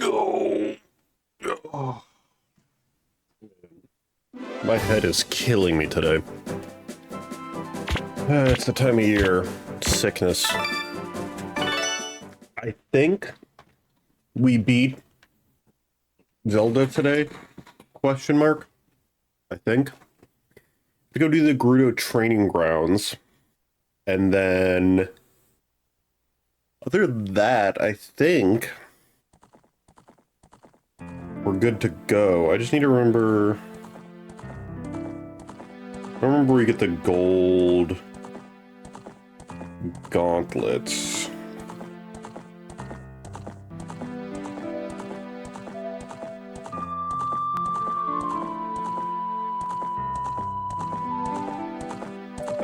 Oh. Oh. My head is killing me today. It's the time of year. Sickness. I think we beat Zelda today? Question mark? I think. To go do the Gerudo training grounds. And then... other than that, I think... we're good to go. I just need to remember... I remember we get the gold... gauntlets.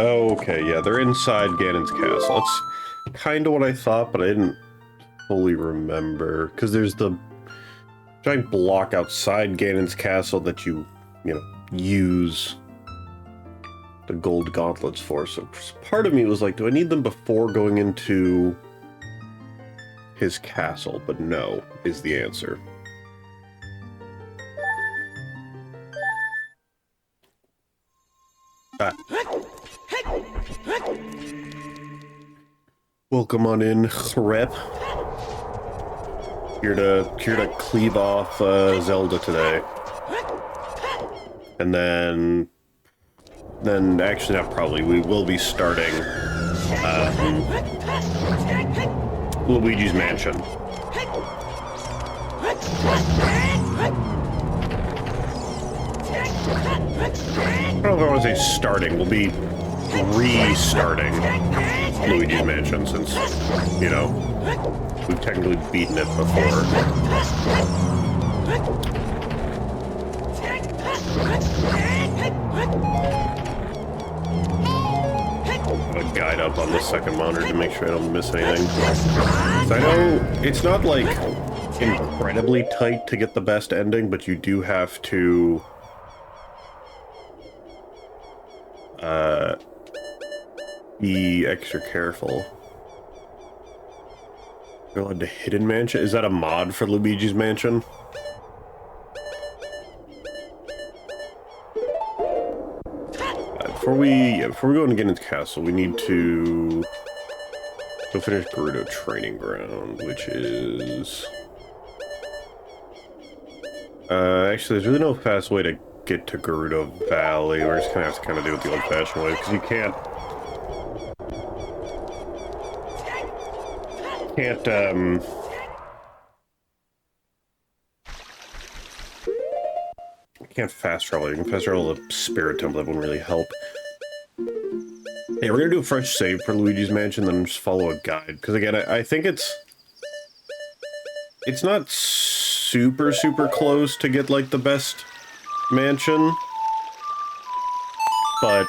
Oh, okay, yeah, they're inside Ganon's castle. That's kind of what I thought, but I didn't fully remember. Because there's the giant block outside Ganon's castle that you use the gold gauntlets for. So part of me was like, do I need them before going into his castle? But no, is the answer. Ah. Welcome on in, Rep. Here to cleave off Zelda today. And then actually not probably, we will be starting Luigi's Mansion. I don't know if I want to say starting, we'll be restarting Luigi's Mansion since, we've technically beaten it before. Have a guide up on the second monitor to make sure I don't miss anything. So I know it's not like incredibly tight to get the best ending, but you do have to be extra careful. Go on to Hidden Mansion. Is that a mod for Luigi's Mansion? Before we go and get into Castle, we need to go finish Gerudo Training Ground, which is... actually, there's really no fast way to get to Gerudo Valley. We're just gonna have to do it the old-fashioned way, because you can't fast travel. You can fast travel the Spirit Temple. That wouldn't really help. Hey, we're gonna do a fresh save for Luigi's Mansion, then just follow a guide. Because again, I think it's not super close to get like the best mansion, but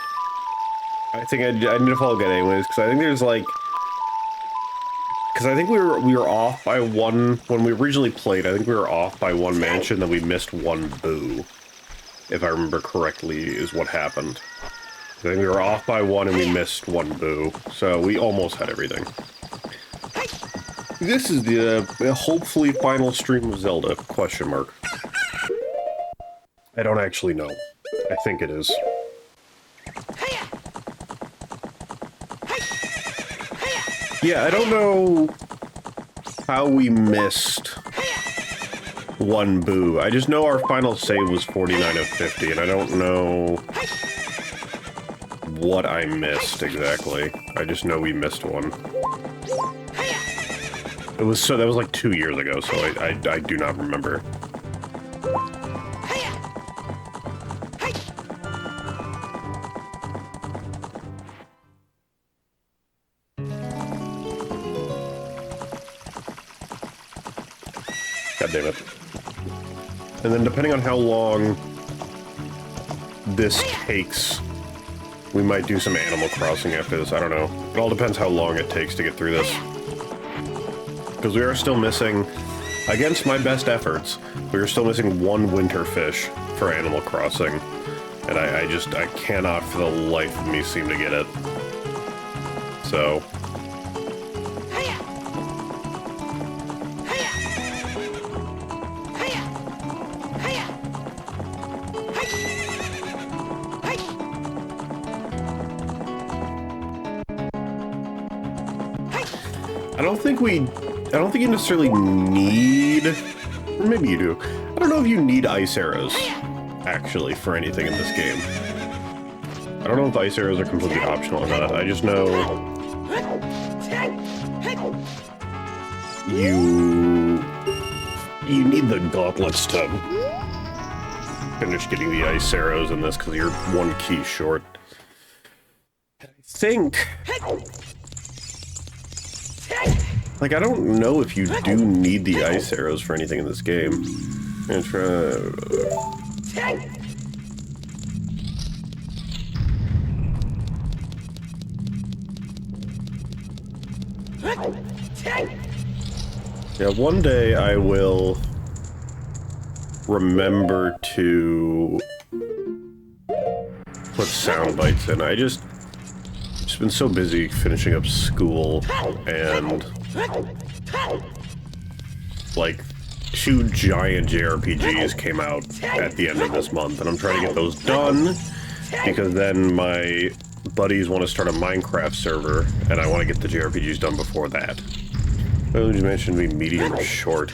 I think I need to follow a guide anyways. Because I think there's like. Because I think we were off by one when we originally played. I think we were off by one mansion, then we missed one boo. If I remember correctly, is what happened. I think we were off by one and we missed one boo, so we almost had everything. This is the hopefully final stream of Zelda? Question mark. I don't actually know. I think it is. Yeah, I don't know how we missed one boo. I just know our final save was 49 of 50, and I don't know what I missed exactly. I just know we missed one. That was like 2 years ago, so I do not remember. God damn it. And then depending on how long this takes, we might do some Animal Crossing after this. I don't know. It all depends how long it takes to get through this. Because we are still missing, against my best efforts, we are still missing one winter fish for Animal Crossing. And I cannot for the life of me seem to get it. So, I don't think you necessarily need, or maybe you do. I don't know if you need ice arrows, actually, for anything in this game. I don't know if ice arrows are completely optional or not. I just know you need the gauntlets to finish getting the ice arrows in this because you're one key short. I think, like, I don't know if you do need the ice arrows for anything in this game. I'm gonna try. Yeah, one day I will remember to put sound bites in. Just been so busy finishing up school, and like 2 giant JRPGs came out at the end of this month, and I'm trying to get those done because then my buddies want to start a Minecraft server, and I want to get the JRPGs done before that. Oh, you mentioned me medium or short.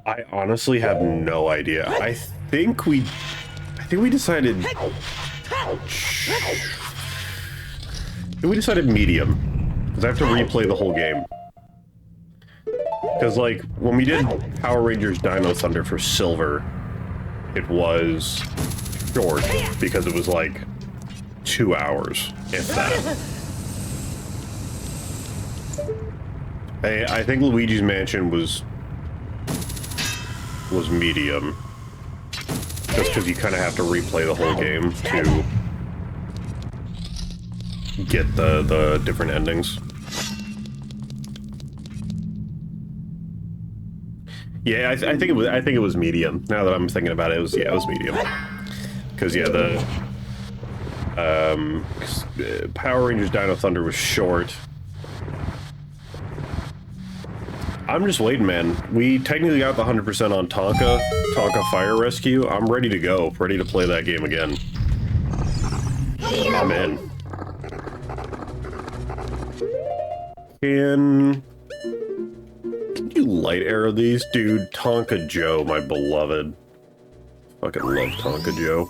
I honestly have no idea. I think we decided medium, because I have to replay the whole game. Because, like, when we did Power Rangers Dino Thunder for Silver, it was short, because it was, like, 2 hours, if that. I think Luigi's Mansion was medium, just because you kind of have to replay the whole game to get the different endings. Yeah, I think it was medium. Now that I'm thinking about it, it was medium. Because yeah, the Power Rangers Dino Thunder was short. I'm just waiting, man. We technically got the 100% on Tonka Fire Rescue. I'm ready to go, ready to play that game again. I'm in. Can you light arrow these? Dude, Tonka Joe, my beloved. Fucking love Tonka Joe.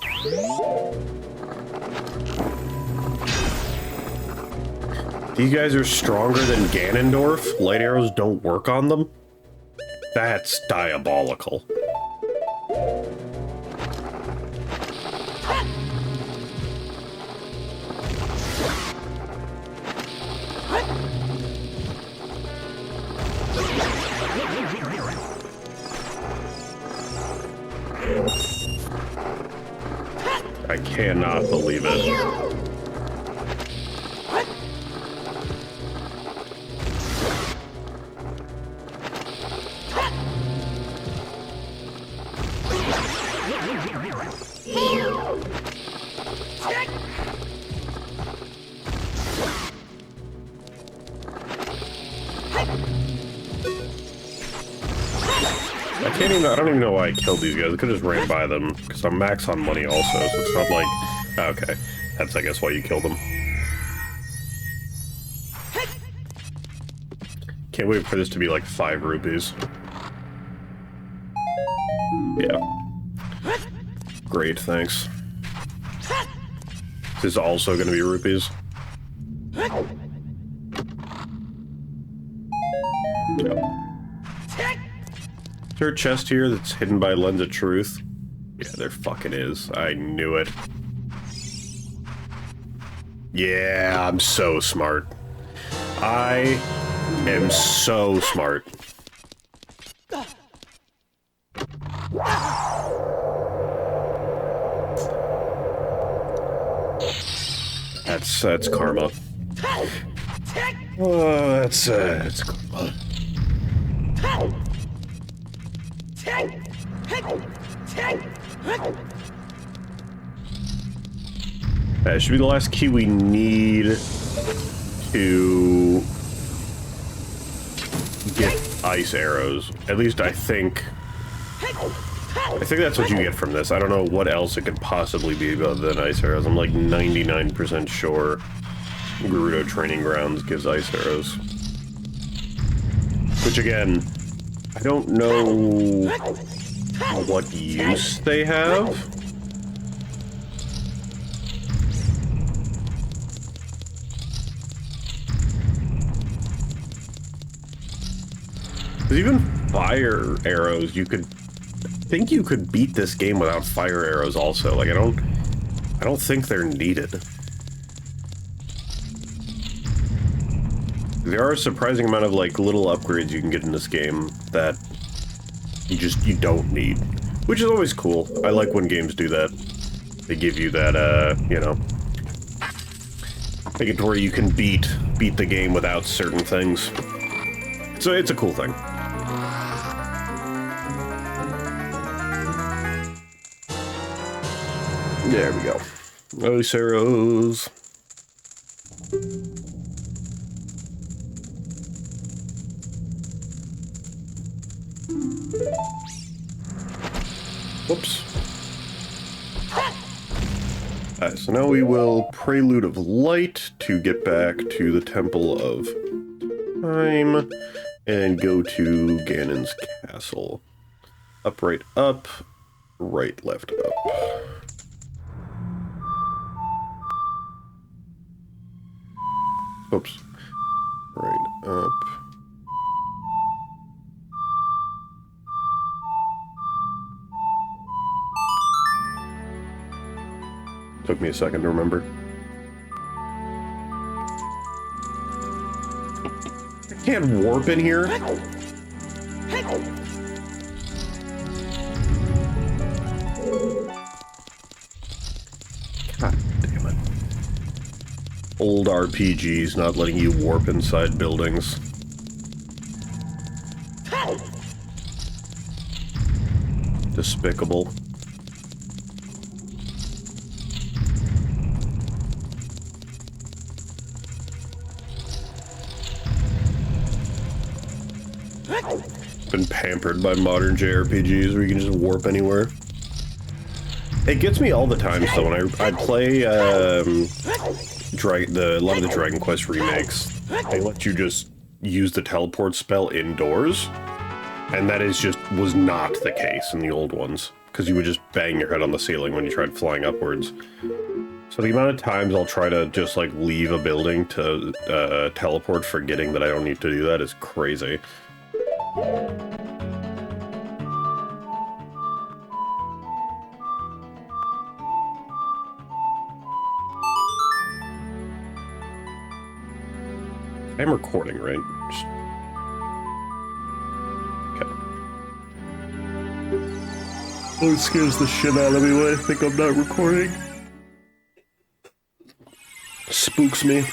These guys are stronger than Ganondorf? Light arrows don't work on them? That's diabolical. I cannot believe it. I don't even know why I killed these guys. I could have just ran by them, because I'm max on money also, so it's not like... Okay, that's, I guess, why you killed them. Can't wait for this to be like 5 rupees. Yeah. Great, thanks. This is also gonna be rupees. Yep. Is there a chest here that's hidden by Lens of Truth? Yeah, there fucking is. I knew it. Yeah, I'm so smart. I am so smart. That's karma. Oh, that's karma. That should be the last key we need to get ice arrows. At least I think I think that's what you get from this. I don't know what else it could possibly be other than ice arrows. I'm like 99% sure Gerudo Training Grounds gives ice arrows. Which again, I don't know what use they have. Because even fire arrows, I think you could beat this game without fire arrows also. Like, I don't think they're needed. There are a surprising amount of, like, little upgrades you can get in this game that you don't need. Which is always cool. I like when games do that. They give you that, you know, make it to where you can beat the game without certain things. So it's a cool thing. There we go. Ice arrows. Whoops. Alright, so now we will Prelude of Light to get back to the Temple of Time and go to Ganon's Castle. Up, right, left, up. Oops. Right, up. Took me a second to remember. I can't warp in here. God damn it. Old RPGs not letting you warp inside buildings. Despicable. Been pampered by modern JRPGs where you can just warp anywhere. It gets me all the time, so when I play a lot of the Dragon Quest remakes, they let you just use the teleport spell indoors, and that was not the case in the old ones, because you would just bang your head on the ceiling when you tried flying upwards. So the amount of times I'll try to just like leave a building to teleport, forgetting that I don't need to do that, is crazy. I'm recording, right? Okay. Oh, it scares the shit out of me when I think I'm not recording. Spooks me.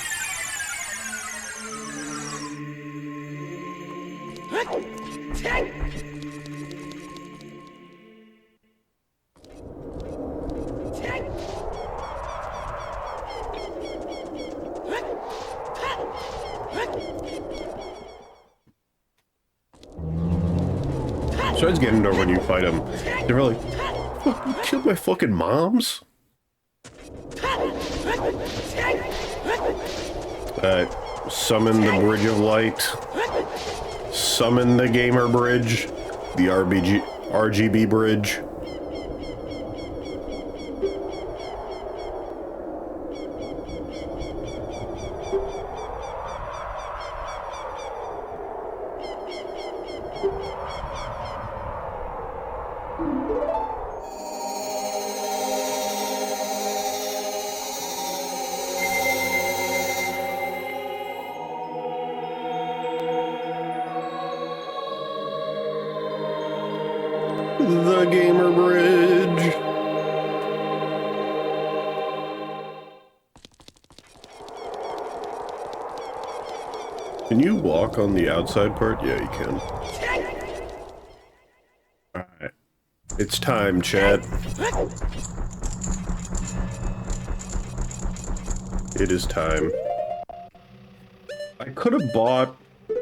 Besides getting over when you fight him, they're like, fuck, you killed my fucking moms? Summon the Bridge of Light. Summon the Gamer Bridge. The RGB Bridge. The Gamer Bridge. Can you walk on the outside part? Yeah, you can. Alright. It's time, chat. It is time. I could have bought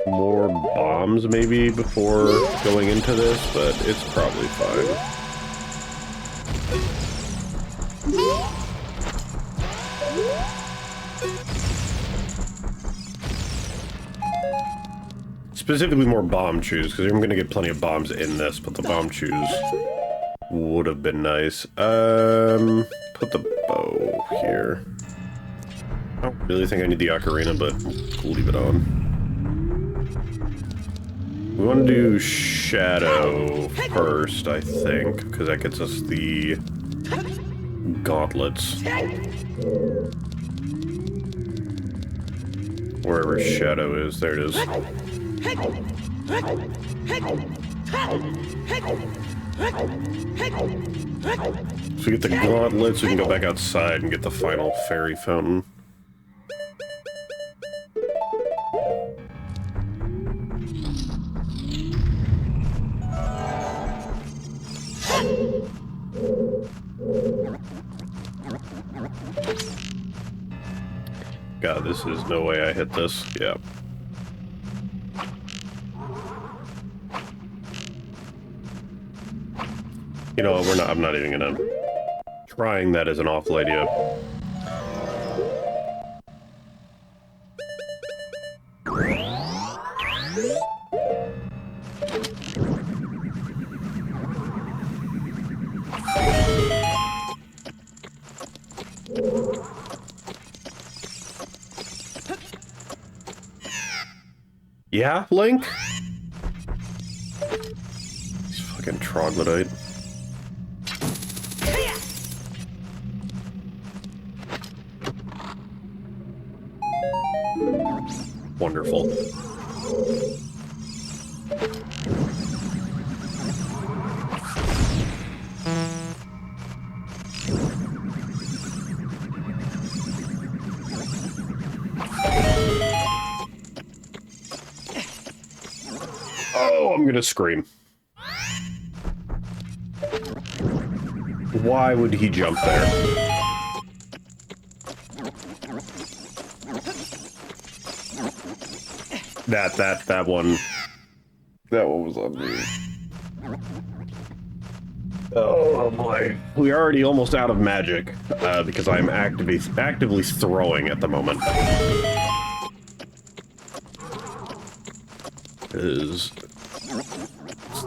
more bombs maybe before going into this, but it's probably fine. specifically more bomb chews, because I'm going to get plenty of bombs in this, but the bomb chews would have been nice. Put the bow here. I don't really think I need the ocarina, but we'll leave it on. We want to do Shadow first, I think, because that gets us the gauntlets. Wherever Shadow is, there it is. So we get the gauntlets, we can go back outside and get the final fairy fountain. God, this is no way I hit this. Yeah. You know, I'm not even gonna... Trying that is an awful idea. Yeah, Link? He's fucking troglodyte. Wonderful. Oh, I'm gonna scream. Why would he jump there? That one was on me. Oh boy. We're already almost out of magic, because I'm actively throwing at the moment. It is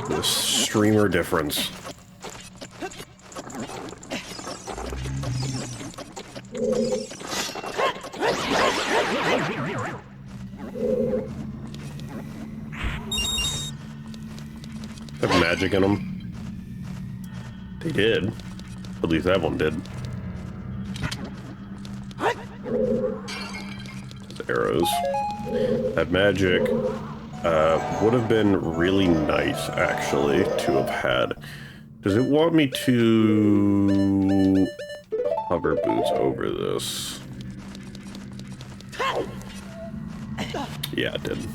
the streamer difference. Have magic in them. They did. At least that one did. Those arrows. That magic would have been really nice, actually, to have had. Does it want me to hover boots over this? Yeah, it did.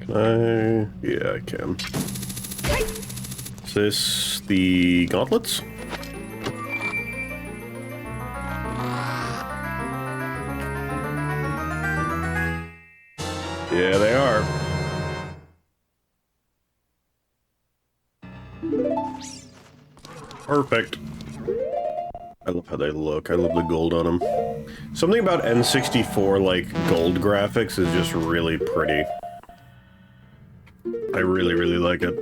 Can I? Yeah, I can. Is this the gauntlets? Yeah, they are. Perfect. I love how they look. I love the gold on them. Something about N64, like, gold graphics is just really pretty. I really, really like it.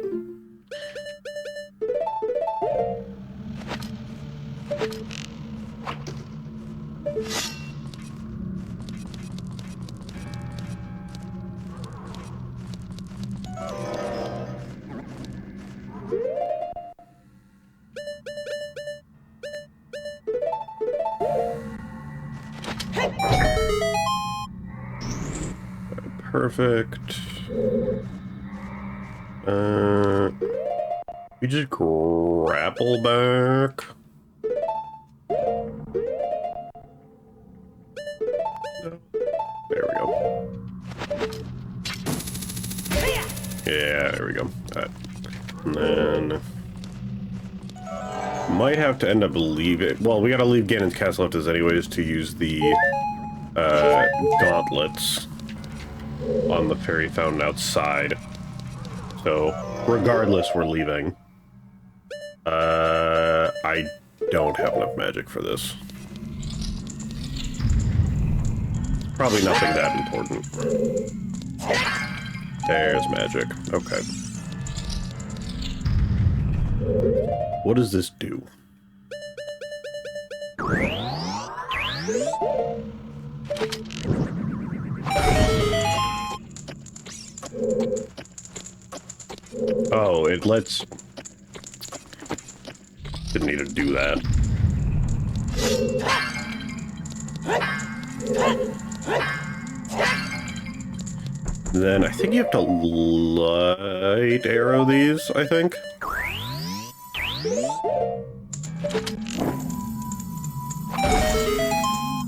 Perfect. You just grapple back. There we go. Yeah, there we go. Alright. And then Might have to end up leaving. Well, we gotta leave Ganon's castle if there's anyways to use the gauntlets on the fairy fountain outside. So, regardless, we're leaving. I don't have enough magic for this. Probably nothing that important. There's magic. Okay. What does this do? Oh, it lets... Didn't need to do that. Then I think you have to light arrow these, I think.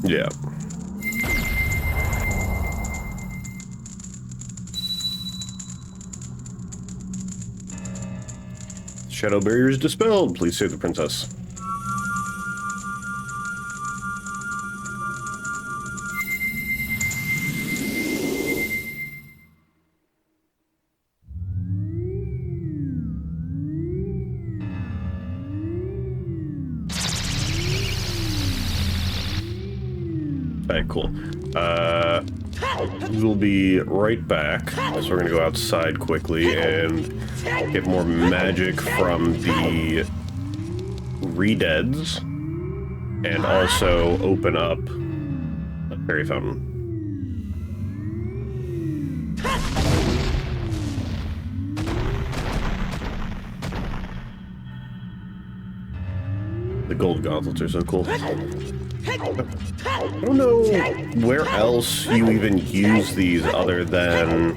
Yeah. Shadow barrier is dispelled. Please save the princess. Alright, cool. We'll be right back. So we're gonna go outside quickly and get more magic from the Redeads, and also open up a fairy fountain. The gold gauntlets are so cool. I don't know where else you even use these other than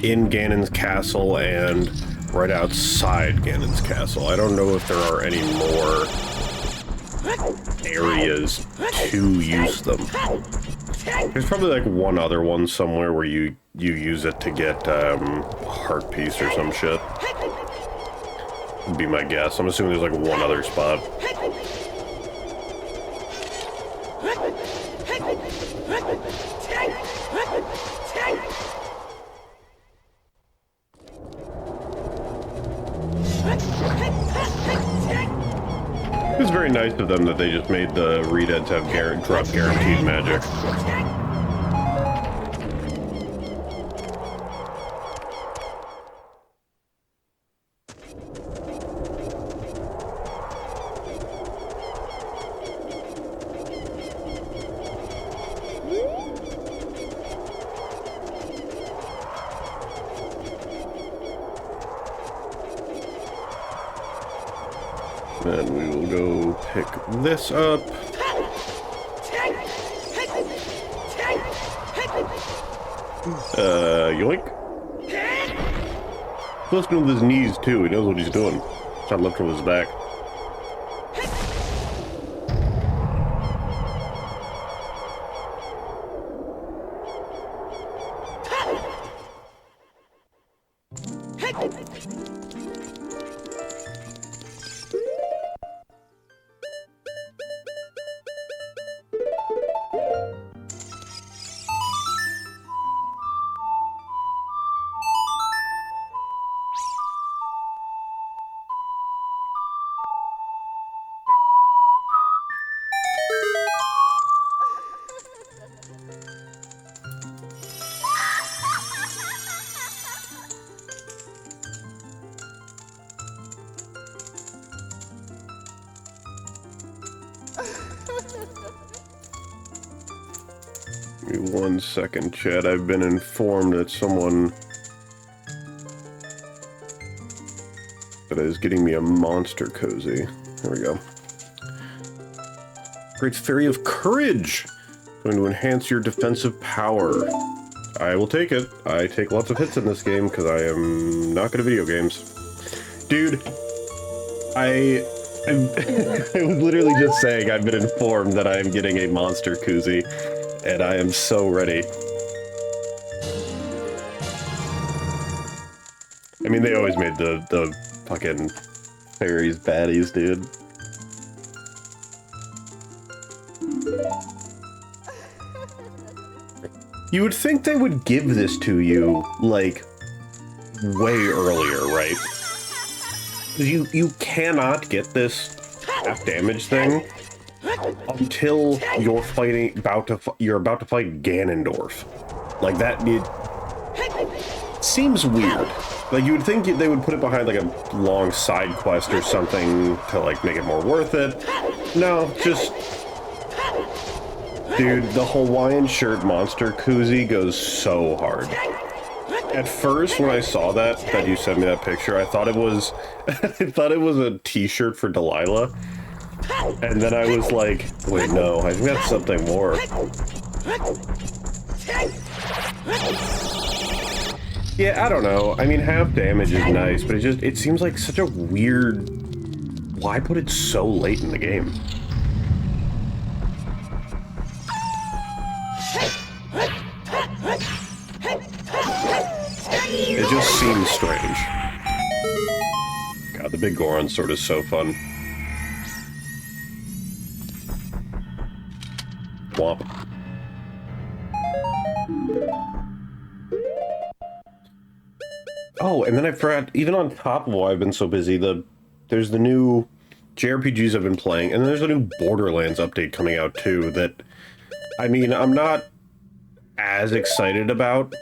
in Ganon's castle and right outside Ganon's castle. I don't know if there are any more areas to use them. There's probably like one other one somewhere where you use it to get heart piece or some shit. Would be my guess. I'm assuming there's like one other spot. It's very nice of them that they just made the Redeads have drop guaranteed magic. Then we will go pick this up. Yoink. Listening with his knees too, he knows what he's doing. It's not lifting with his back. Give me 1 second, Chad. I've been informed that someone that is getting me a monster cozy. There we go. Great Fairy of Courage! Going to enhance your defensive power. I will take it. I take lots of hits in this game because I am not good at video games. Dude, I was literally just saying I've been informed that I am getting a monster koozie, and I am so ready. I mean, they always made the fucking Fairies baddies, dude. You would think they would give this to you, like, way earlier, right? You cannot get this half damage thing until you're about to fight Ganondorf. Like that, it seems weird. Like you would think they would put it behind like a long side quest or something to like make it more worth it. No, just dude, the Hawaiian shirt monster koozie goes so hard. At first, when I saw that you sent me that picture, I thought it was, a T-shirt for Delilah, and then I was like, wait, no, I think that's something more. Yeah, I don't know. I mean, half damage is nice, but it seems like such a weird. Why put it so late in the game? It just seems strange. God, the big Goron sword is so fun. Womp. Oh, and then I forgot, even on top of why I've been so busy, there's the new JRPGs I've been playing, and there's a new Borderlands update coming out too that, I mean, I'm not as excited about,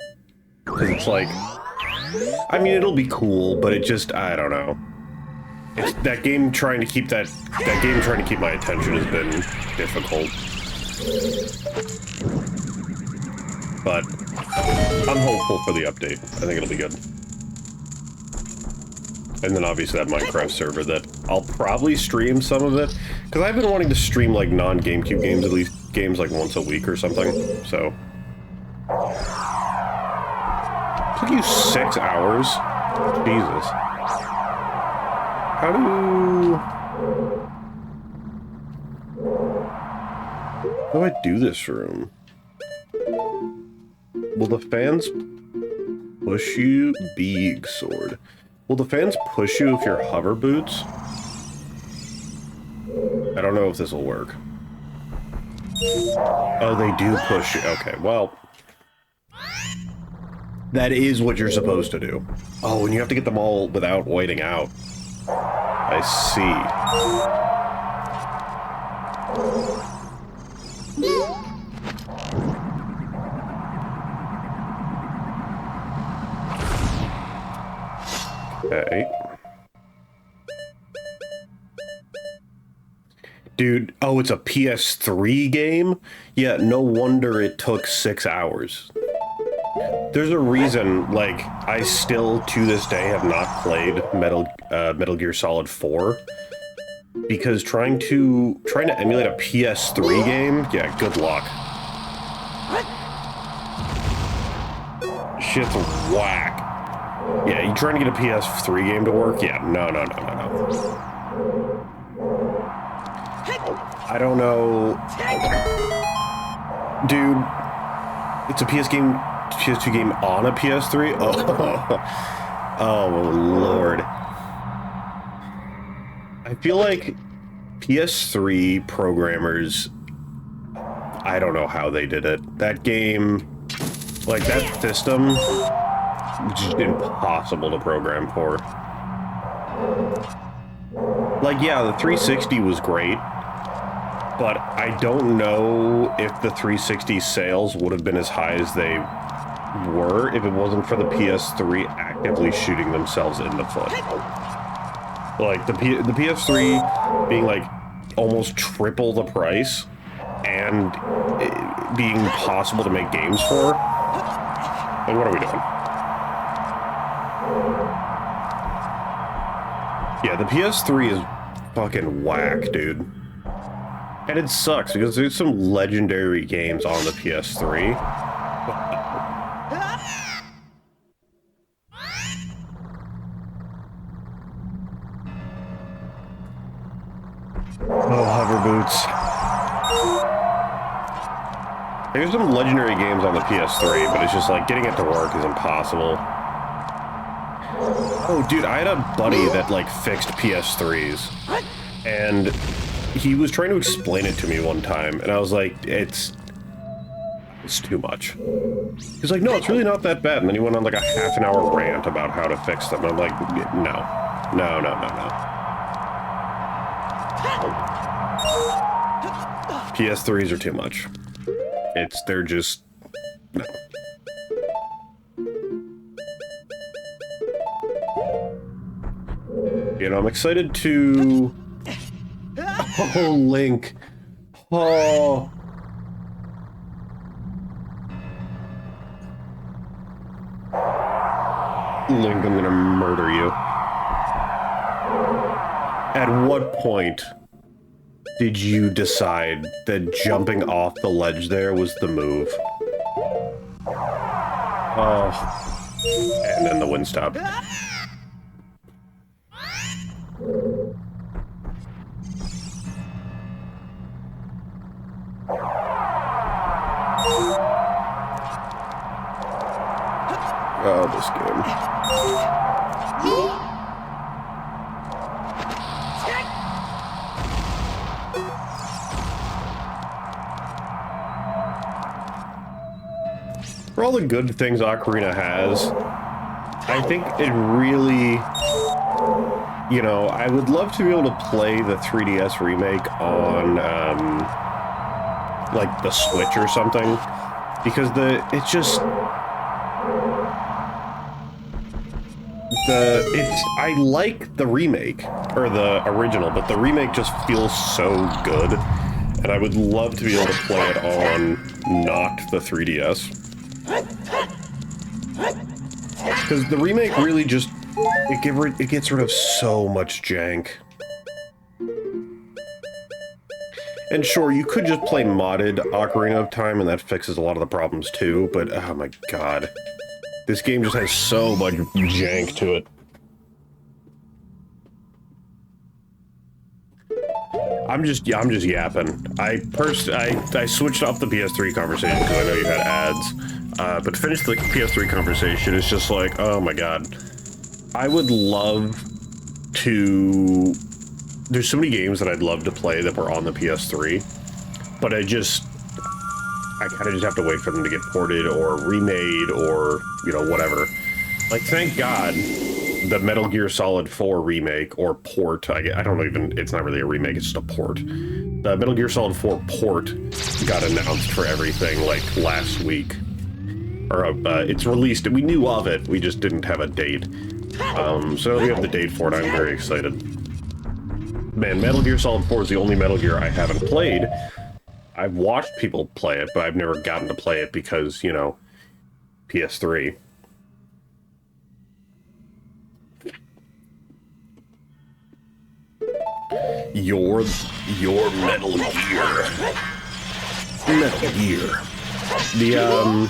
because it's like, I mean, it'll be cool, but it just, I don't know. It's that game trying to keep my attention has been difficult. But I'm hopeful for the update. I think it'll be good. And then obviously that Minecraft server that I'll probably stream some of it, because I've been wanting to stream like non-GameCube games, at least games like once a week or something, so. It took you 6 hours? Jesus. How do I do this room? Will the fans push you? Big sword. Will the fans push you if you're hover boots? I don't know if this will work. Oh, they do push you. Okay, well. That is what you're supposed to do. Oh, and you have to get them all without waiting out. I see. Okay. Dude, oh, it's a PS3 game? Yeah, no wonder it took 6 hours. There's a reason, like, I still, to this day, have not played Metal Gear Solid 4. Because trying to emulate a PS3 game? Yeah, good luck. Shit's whack. Yeah, you trying to get a PS3 game to work? Yeah, no. I don't know. Dude, it's a PS2 game on a PS3? Oh Lord. I feel like PS3 programmers, I don't know how they did it. That game, like that system, it's just impossible to program for. Like, yeah, the 360 was great, but I don't know if the 360 sales would have been as high as they were if it wasn't for the PS3 actively shooting themselves in the foot. Like, the PS3 being, like, almost triple the price and being possible to make games for. Like, what are we doing? Yeah, the PS3 is fucking whack, dude. And it sucks, because there's some legendary games on the PS3. Oh, hover boots. There's some legendary games on the PS3, but it's just like getting it to work is impossible. Oh, dude, I had a buddy that, like, fixed PS3s. And he was trying to explain it to me one time, and I was like, it's too much. He's like, no, it's really not that bad. And then he went on, like, a half-an-hour rant about how to fix them. And I'm like, no. No, no, no, no. PS3s are too much. They're just... no. You know, I'm excited to... oh, Link. Oh. Link, I'm gonna murder you. At what point did you decide that jumping off the ledge there was the move? Oh. And then the wind stopped. Oh, this game. For all the good things Ocarina has, I think it really, you know, I would love to be able to play the 3DS remake on, like, the Switch or something, because it's just... I like the remake, or the original, but the remake just feels so good, and I would love to be able to play it on not the 3DS. Because the remake really just, it gets rid of so much jank. And sure, you could just play modded Ocarina of Time, and that fixes a lot of the problems too, but oh my god. This game just has so much jank to it. I'm just yapping. I switched off the PS3 conversation because I know you had ads. But to finish the PS3 conversation, it's just like, oh my god. I would love to... There's so many games that I'd love to play that were on the PS3, but I kind of just have to wait for them to get ported or remade or, you know, whatever. Like, thank God the Metal Gear Solid 4 remake or port, I don't know even, it's not really a remake, it's just a port. The Metal Gear Solid 4 port got announced for everything, like, last week. Or, it's released, we knew of it, we just didn't have a date. So we have the date for it, I'm very excited. Man, Metal Gear Solid 4 is the only Metal Gear I haven't played. I've watched people play it, but I've never gotten to play it because, you know, PS3. Your Metal Gear. Metal Gear. The,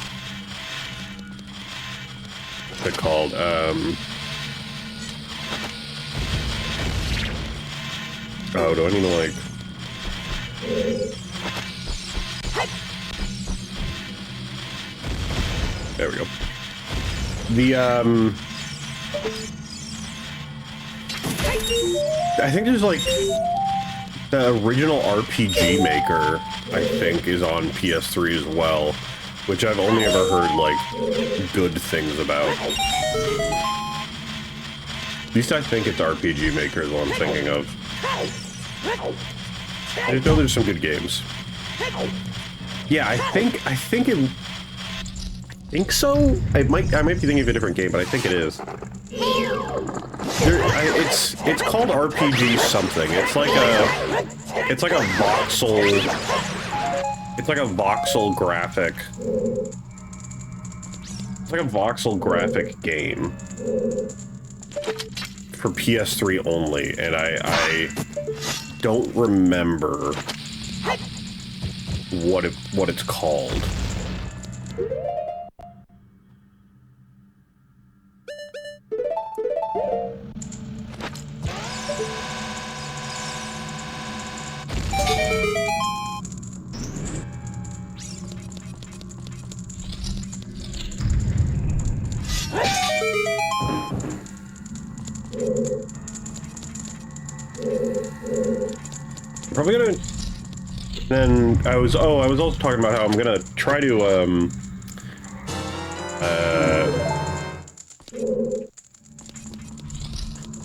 what's it called? Oh, do I need to, like... There we go. The, I think there's, like, the original RPG Maker, I think, is on PS3 as well, which I've only ever heard, like, good things about. At least I think it's RPG Maker is what I'm thinking of. I know there's some good games. Yeah, I think so. I might be thinking of a different game, but I think it is. It's called RPG something. It's like a voxel graphic. It's like a voxel graphic game for PS3 only, and I don't remember what it's called. Probably gonna... Then I was also talking about how I'm gonna try to, I'm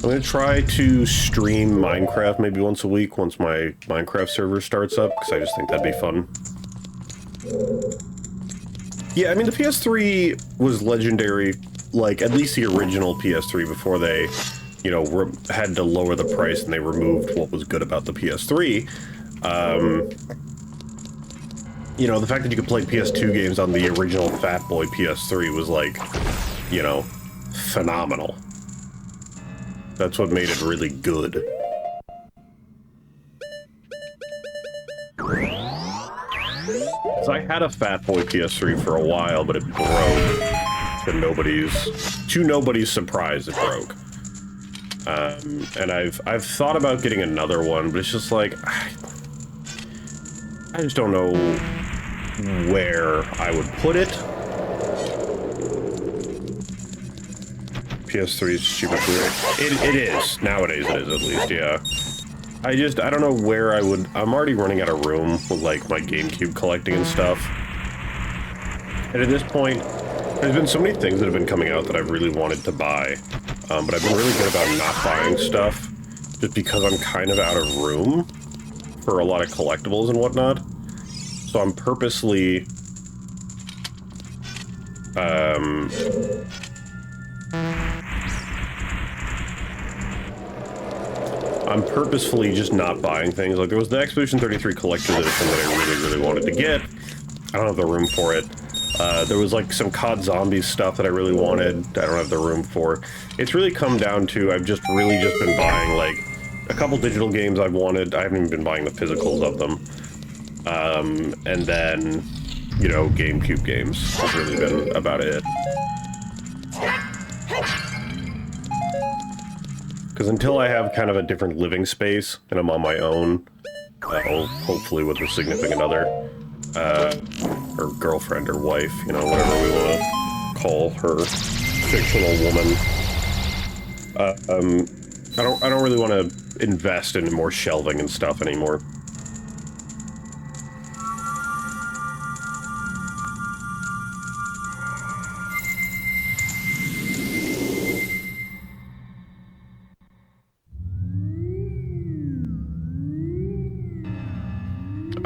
gonna try to stream Minecraft maybe once a week once my Minecraft server starts up, because I just think that'd be fun. Yeah, I mean, the PS3 was legendary, like, at least the original PS3 before they, you know, had to lower the price and they removed what was good about the PS3. You know, the fact that you could play PS2 games on the original Fat Boy PS3 was, like, you know, phenomenal. That's what made it really good. So I had a Fat Boy PS3 for a while, but it broke. To nobody's surprise, it broke. And I've thought about getting another one, but it's just like I just don't know where I would put it. PS3 is stupid weird. It is. Nowadays it is, at least, yeah. I don't know where I would... I'm already running out of room with, like, my GameCube collecting and stuff. And at this point, there's been so many things that have been coming out that I've really wanted to buy. But I've been really good about not buying stuff, just because I'm kind of out of room for a lot of collectibles and whatnot. So I'm purposely... I'm purposefully just not buying things. Like, there was the Expedition 33 Collector's Edition that I really, really wanted to get. I don't have the room for it. There was, like, some COD Zombies stuff that I really wanted. I don't have the room for. It's really come down to, I've just really just been buying, like, a couple digital games I've wanted. I haven't even been buying the physicals of them. And then, you know, GameCube games has really been about it. Because until I have kind of a different living space, and I'm on my own, hopefully with a significant other, or girlfriend or wife, you know, whatever we want to call her fictional woman. I don't really want to invest in more shelving and stuff anymore.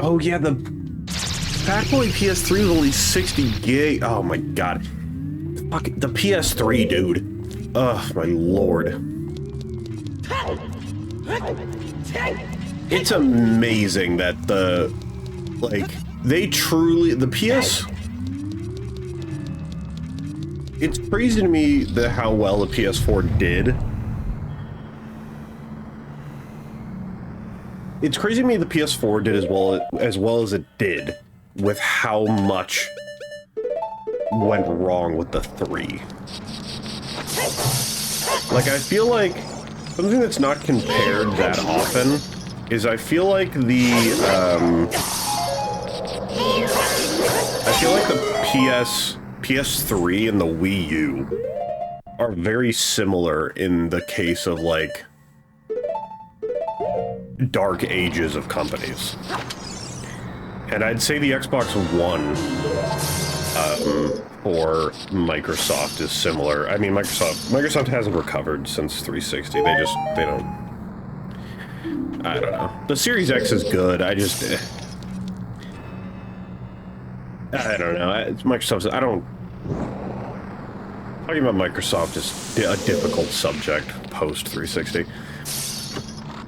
Oh yeah, the Fat Boy PS3 was only 60 gig. Oh my god. Fuck the PS3, dude. Ugh, my lord. It's amazing that the, like, they truly, the PS... It's crazy to me how well the PS4 did. It's crazy to me the PS4 did as well as it did with how much went wrong with the 3. Like, I feel like something that's not compared that often is I feel like the PS3 and the Wii U are very similar in the case of, like, dark ages of companies. And I'd say the Xbox One for Microsoft is similar. I mean, Microsoft hasn't recovered since 360. They don't... I don't know. The Series X is good. I don't know. It's Microsoft's... Talking about Microsoft is a difficult subject post 360.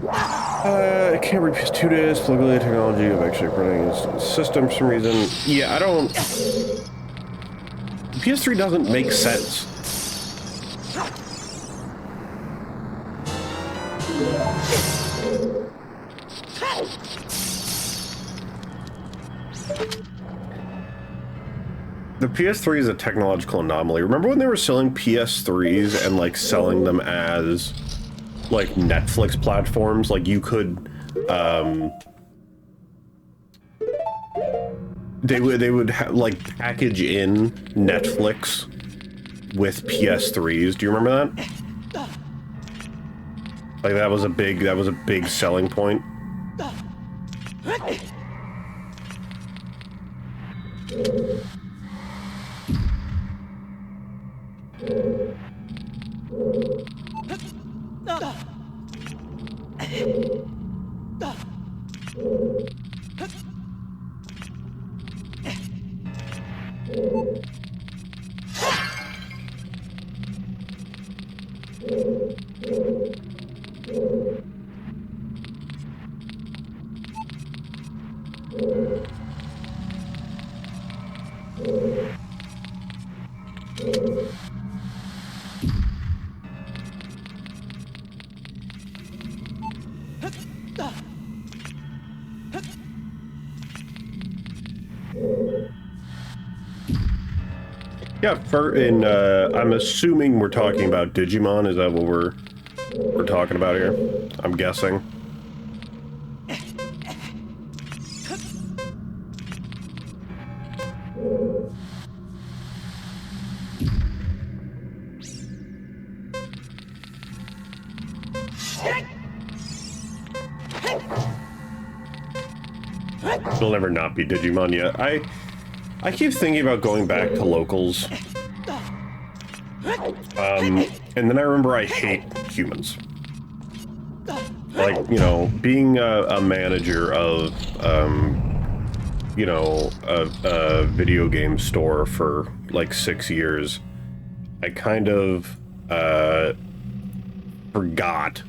I can't read PS2 discs, luckily the technology of actually running a system for some reason. Yeah, PS3 doesn't make sense. The PS3 is a technological anomaly. Remember when they were selling PS3s and, like, selling them as, like, Netflix platforms? Like, you could, they would like package in Netflix with PS3s. Do you remember that? Like, that was a big selling point. Yeah, I'm assuming we're talking about Digimon. Is that what we're talking about here? I'm guessing. It'll never not be Digimon yet. I keep thinking about going back to locals. And then I remember I hate humans. Like, you know, being a manager of, you know, a video game store for like 6 years, I kind of, forgot.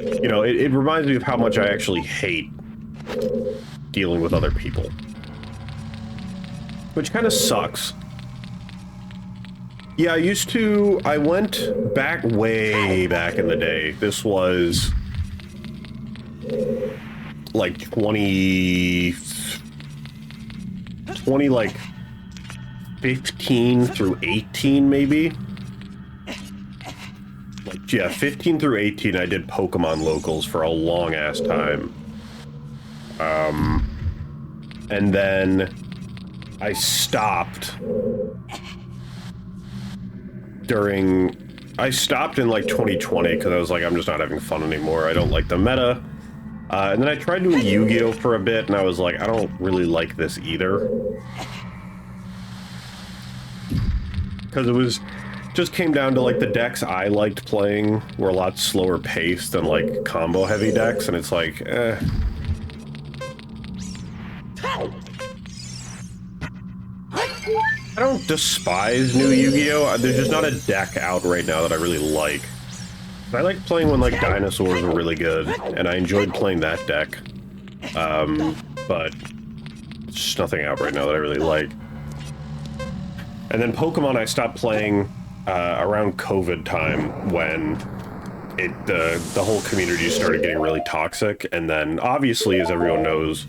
You know, it reminds me of how much I actually hate dealing with other people. Which kind of sucks. Yeah, I went back way back in the day. This was like 20 like 15 through 18 maybe. Like, yeah, 15 through 18 I did Pokemon locals for a long ass time. And then I stopped in like 2020 because I was like, I'm just not having fun anymore. I don't like the meta. And then I tried doing Yu-Gi-Oh for a bit and I was like, I don't really like this either. Because just came down to like the decks I liked playing were a lot slower paced than like combo heavy decks, and it's like, eh. I don't despise new Yu-Gi-Oh! There's just not a deck out right now that I really like. I like playing when, like, dinosaurs were really good, and I enjoyed playing that deck. But there's just nothing out right now that I really like. And then Pokemon I stopped playing around COVID time when the whole community started getting really toxic, and then obviously, as everyone knows,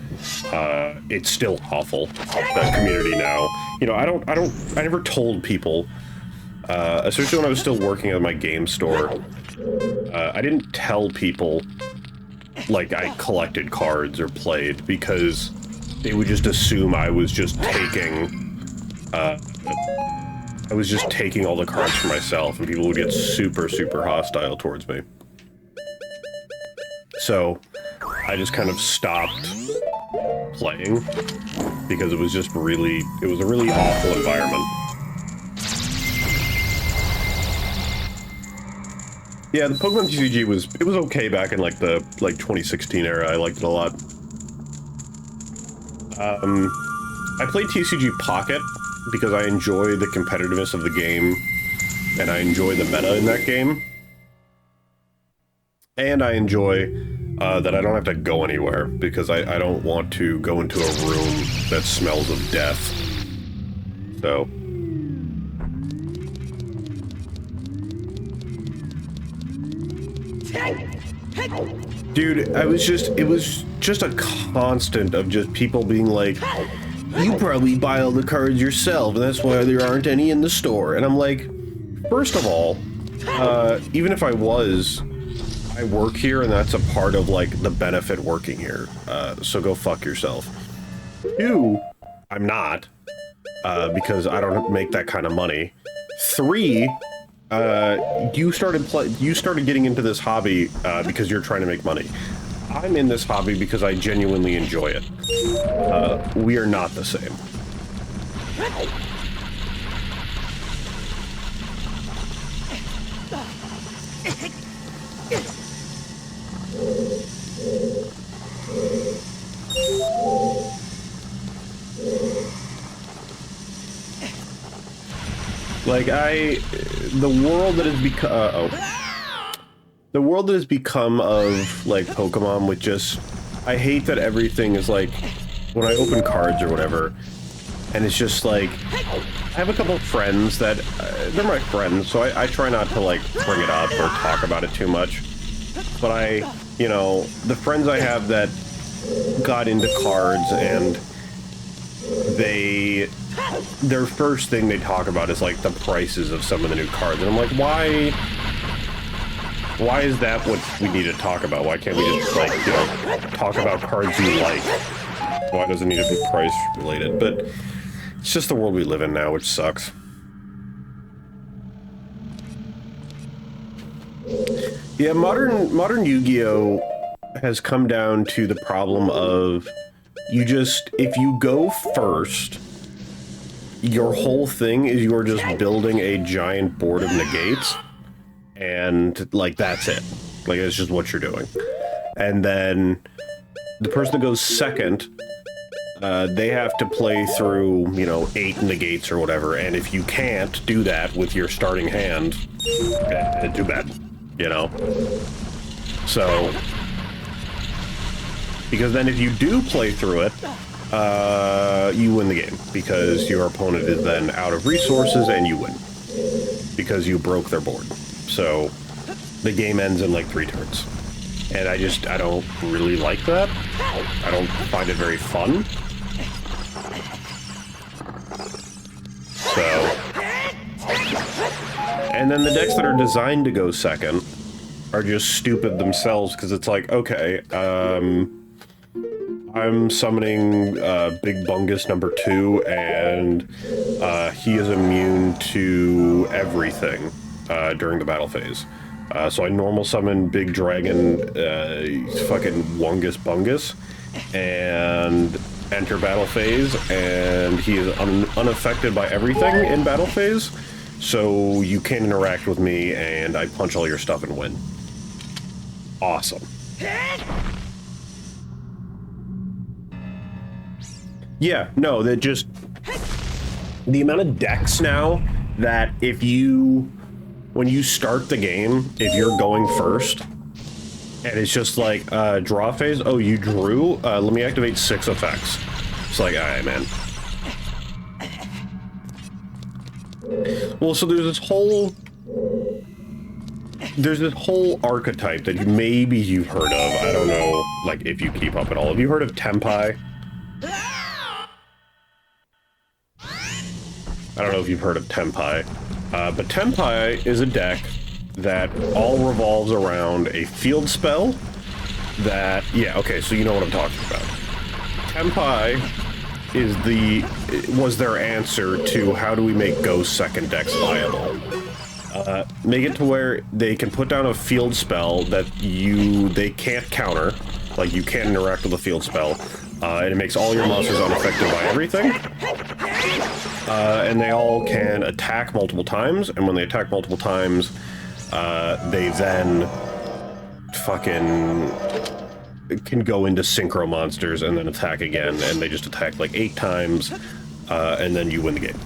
it's still awful, the community now. You know, I never told people, especially when I was still working at my game store, I didn't tell people, like, I collected cards or played, because they would just assume I was just taking all the cards for myself, and people would get super, super hostile towards me. So, I just kind of stopped playing, because it was just it was a really awful environment. Yeah, the Pokemon TCG was okay back in, like, the 2016 era. I liked it a lot. I played TCG Pocket, because I enjoy the competitiveness of the game, and I enjoy the meta in that game. And I enjoy that I don't have to go anywhere, because I don't want to go into a room that smells of death. So. Dude, it was just a constant of just people being like, you probably buy all the cards yourself, and that's why there aren't any in the store. And I'm like, first of all, even if I work here, and that's a part of, like, the benefit working here. So go fuck yourself. Two, I'm not, because I don't make that kind of money. Three, you started getting into this hobby, because you're trying to make money. I'm in this hobby because I genuinely enjoy it. We are not the same. Like, the world that has become, the world that has become of, like, Pokemon with just, I hate that everything is, like, when I open cards or whatever, and it's just, like, I have a couple of friends that, they're my friends, so I try not to, like, bring it up or talk about it too much, but you know, the friends I have that got into cards and their first thing they talk about is, like, the prices of some of the new cards, and I'm like, why is that what we need to talk about? Why can't we just, like, you know, talk about cards you like? Why does it need to be price related? But it's just the world we live in now, which sucks. Yeah, modern Yu-Gi-Oh! Has come down to the problem of if you go first, your whole thing is you're just building a giant board of negates, and, like, that's it. Like, it's just what you're doing. And then the person that goes second, they have to play through, you know, 8 negates or whatever, and if you can't do that with your starting hand, too bad, you know? So, because then if you do play through it, you win the game, because your opponent is then out of resources and you win, because you broke their board. So, the game ends in, like, 3 turns. And I don't really like that. I don't find it very fun. So... And then the decks that are designed to go second are just stupid themselves, because it's like, okay, I'm summoning Big Bungus #2, and he is immune to everything during the battle phase. So I normal summon Big Dragon, fucking Wungus Bungus, and enter battle phase, and he is unaffected by everything in battle phase, so you can't interact with me, and I punch all your stuff and win. Awesome. Yeah, no, that just... The amount of decks now that when you start the game, if you're going first, and it's just like, draw phase, oh, you drew? Let me activate 6 effects. It's like, alright, man. Well, so there's this whole archetype that maybe you've heard of. I don't know, like, if you keep up at all. Have you heard of Tenpai? I don't know if you've heard of Tenpai. But Tenpai is a deck that all revolves around a field spell that... Yeah, okay, so you know what I'm talking about. Tenpai was their answer to how do we make Ghost second decks viable. Make it to where they can put down a field spell that they can't counter, like you can't interact with a field spell, and it makes all your monsters unaffected by everything. And they all can attack multiple times, and when they attack multiple times, they then fucking can go into synchro monsters and then attack again, and they just attack like 8 times, and then you win the game.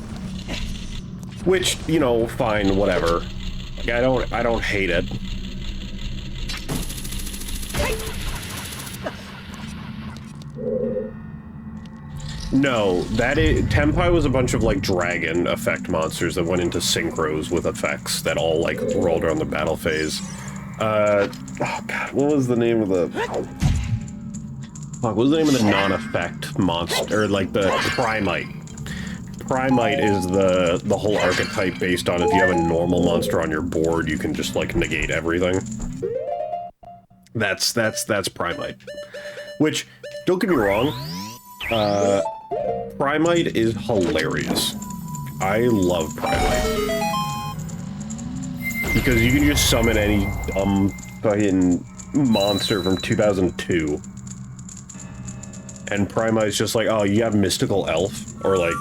Which, you know, fine, whatever. Like, I don't hate it. No, Tenpai was a bunch of, like, dragon effect monsters that went into synchros with effects that all, like, rolled around the battle phase. Oh god, what was the name of the... Fuck, what was the name of the non-effect monster, or, like, the Primite? Primite is the whole archetype based on if you have a normal monster on your board, you can just, like, negate everything. That's Primite. Which, don't get me wrong, Primite is hilarious. I love Primite. Because you can just summon any dumb fucking monster from 2002. And Primi's just like, oh, you have Mystical Elf, or like,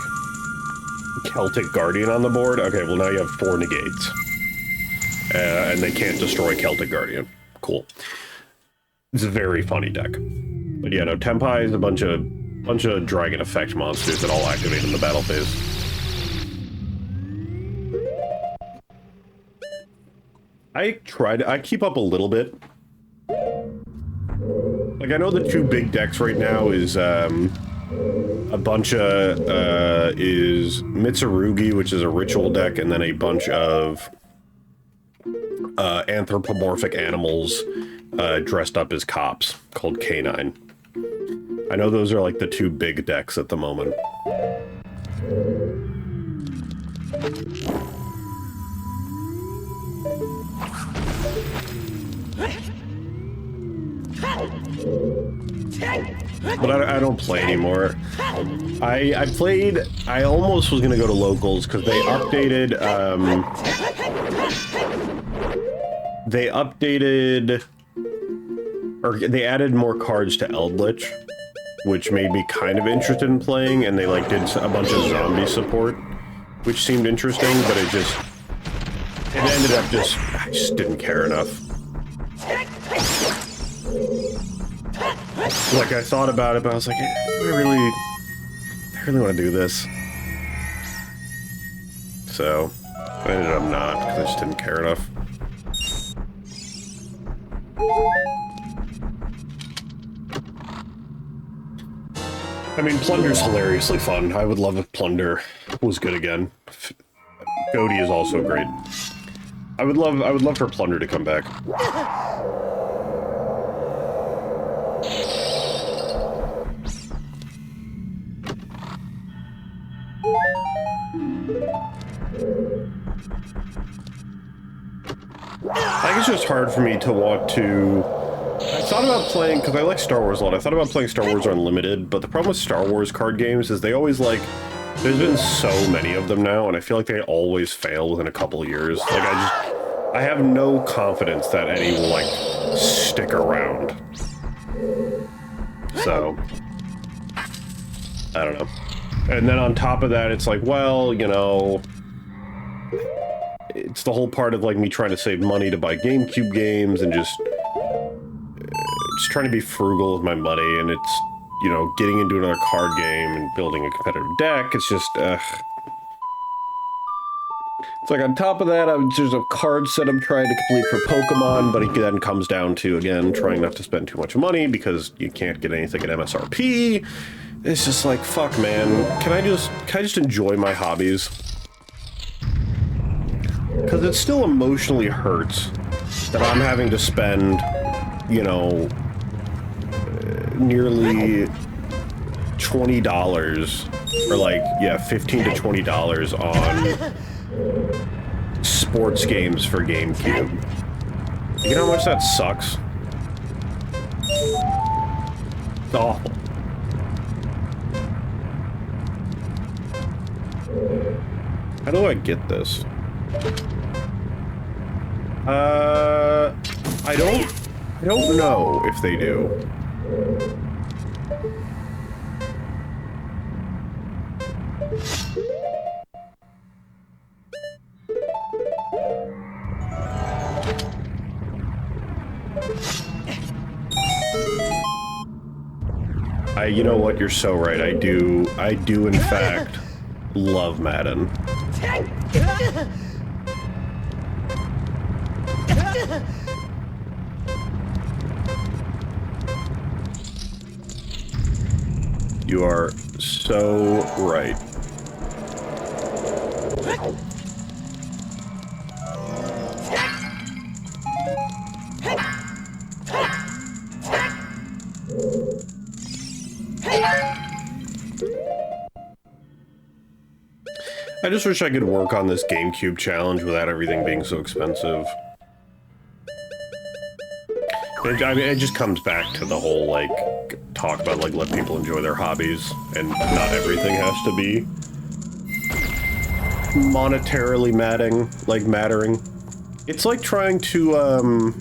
Celtic Guardian on the board? Okay, well now you have 4 negates. And they can't destroy Celtic Guardian. Cool. It's a very funny deck. But yeah, no, Tempai is a bunch of dragon effect monsters that all activate in the battle phase. I keep up a little bit. Like, I know the 2 big decks right now is, a bunch of, is Mitsurugi, which is a ritual deck, and then a bunch of, anthropomorphic animals, dressed up as cops, called Canine. I know those are, like, the 2 big decks at the moment. But I don't play anymore. I almost was gonna go to locals because they updated, or they added more cards to Eldritch, which made me kind of interested in playing, and they like did a bunch of zombie support, which seemed interesting, but it ended up I just didn't care enough. Like, I thought about it, but I was like, I really want to do this. So, I ended up not, because I just didn't care enough. I mean, Plunder's hilariously fun. I would love if Plunder was good again. Goaty is also great. I would love for Plunder to come back. I think it's just hard for me to want to... I thought about playing, because I like Star Wars a lot, I thought about playing Star Wars Unlimited, but the problem with Star Wars card games is they always, like... There's been so many of them now, and I feel like they always fail within a couple of years. Like, I have no confidence that any will, like, stick around. So... I don't know. And then on top of that, it's like, well, you know... It's the whole part of, like, me trying to save money to buy GameCube games and just trying to be frugal with my money, and it's, you know, getting into another card game and building a competitive deck. It's just, It's like, on top of that, there's a card set I'm trying to complete for Pokemon, but it then comes down to, again, trying not to spend too much money because you can't get anything at MSRP. It's just like, fuck, man. Can I just enjoy my hobbies? Because it still emotionally hurts that I'm having to spend, you know, nearly $20, or like, yeah, $15 to $20 on sports games for GameCube. You know how much that sucks? It's awful. How do I get this? I don't know if they do. You know what? You're so right. I do in fact love Madden. You are so right. I just wish I could work on this GameCube challenge without everything being so expensive. I mean, it just comes back to the whole, like, talk about, like, let people enjoy their hobbies, and not everything has to be monetarily mattering. It's like trying to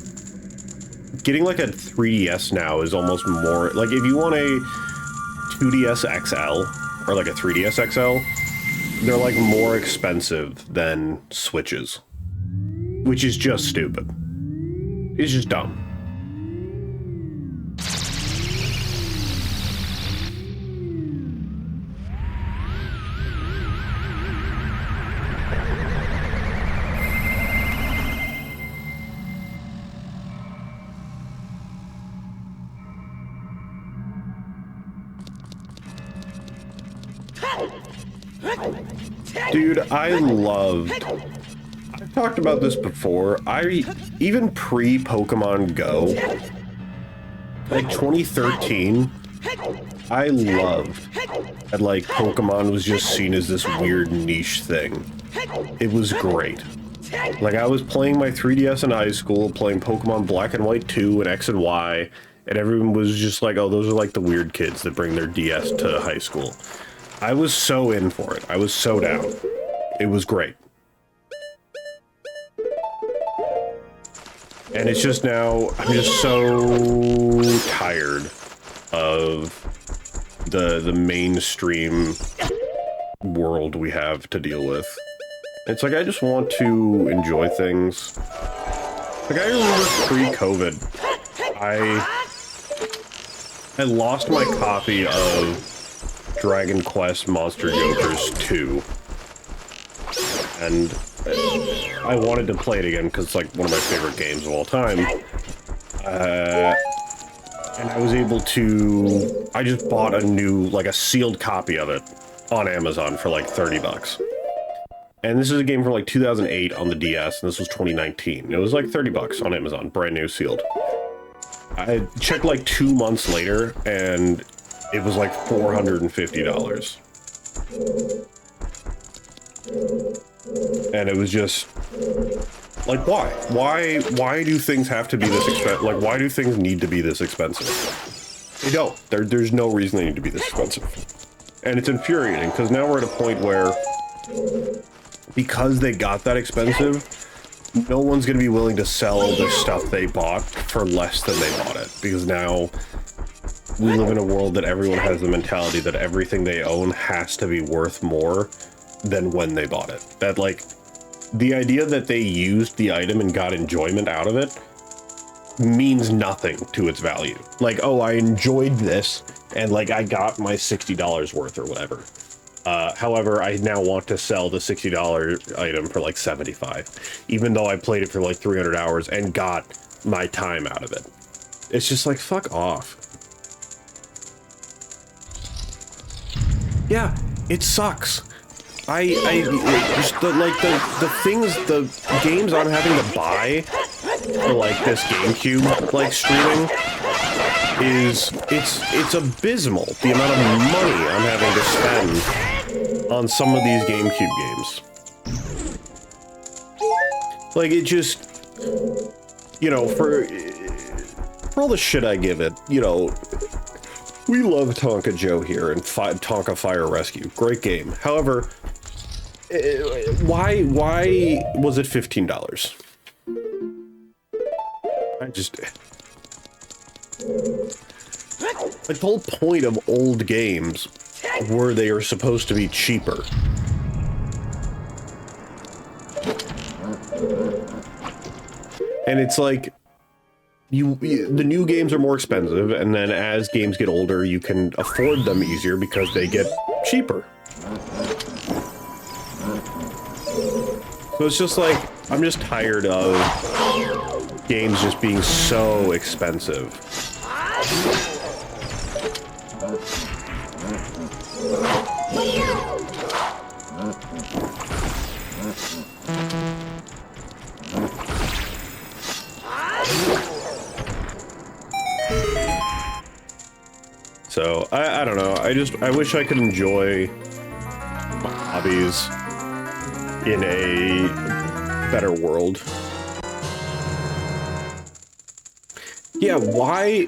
getting like a 3DS now is almost more like if you want a 2DS XL or like a 3DS XL, they're like more expensive than Switches, which is just stupid. It's just dumb. Dude, I've talked about this before. Even pre-Pokemon Go, like 2013, I loved that like Pokemon was just seen as this weird niche thing. It was great. Like I was playing my 3DS in high school, playing Pokemon Black and White 2 and X and Y, and everyone was just like, oh, those are like the weird kids that bring their DS to high school. I was so in for it. I was so down. It was great. And it's just now, I'm just so tired of the mainstream world we have to deal with. It's like, I just want to enjoy things. Like, I remember pre-COVID, I lost my copy of Dragon Quest Monster Jokers 2. And I wanted to play it again because it's like one of my favorite games of all time. And I was able to, I just bought a new, like a sealed copy of it on Amazon for like 30 bucks. And this is a game from like 2008 on the DS, and this was 2019. It was like 30 bucks on Amazon, brand new, sealed. I checked like 2 months later, and it was like $450. And it was just like, why? Why do things have to be this expensive? Like, why do things need to be this expensive? They don't. There's no reason they need to be this expensive. And it's infuriating because now we're at a point where, because they got that expensive, no one's going to be willing to sell the stuff they bought for less than they bought it. Because now we live in a world that everyone has the mentality that everything they own has to be worth more than when they bought it. That, like, the idea that they used the item and got enjoyment out of it means nothing to its value. Like, oh, I enjoyed this, and, like, I got my $60 worth or whatever. However, I now want to sell the $60 item for, like, $75, even though I played it for, like, 300 hours and got my time out of it. It's just like, fuck off. Yeah, it sucks. Just the things, the games I'm having to buy for like this GameCube like streaming it's abysmal, the amount of money I'm having to spend on some of these GameCube games. Like, it just, you know, for all the shit I give it, you know, we love Tonka Joe here and Tonka Fire Rescue. Great game. However, why was it $15? I just... Like, the whole point of old games were they are supposed to be cheaper. And it's like, the new games are more expensive, and then as games get older, you can afford them easier because they get cheaper. So it's just like, I'm just tired of games just being so expensive. So, I don't know, I wish I could enjoy hobbies in a better world. Yeah, why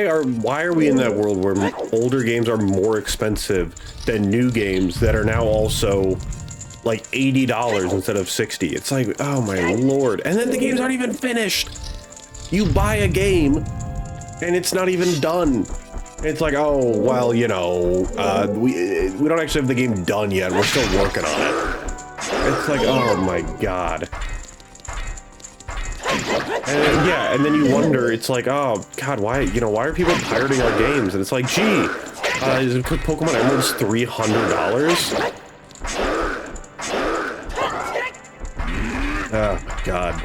are we in that world where older games are more expensive than new games that are now also like $80 instead of $60? It's like, oh my lord. And then the games aren't even finished. You buy a game, and it's not even done. It's like, oh, well, you know, we don't actually have the game done yet. We're still working on it. It's like, oh my god. And yeah, and then you wonder, it's like, oh god, why are people pirating our games? And it's like, gee, is Pokemon Emerald's $300? Oh my god.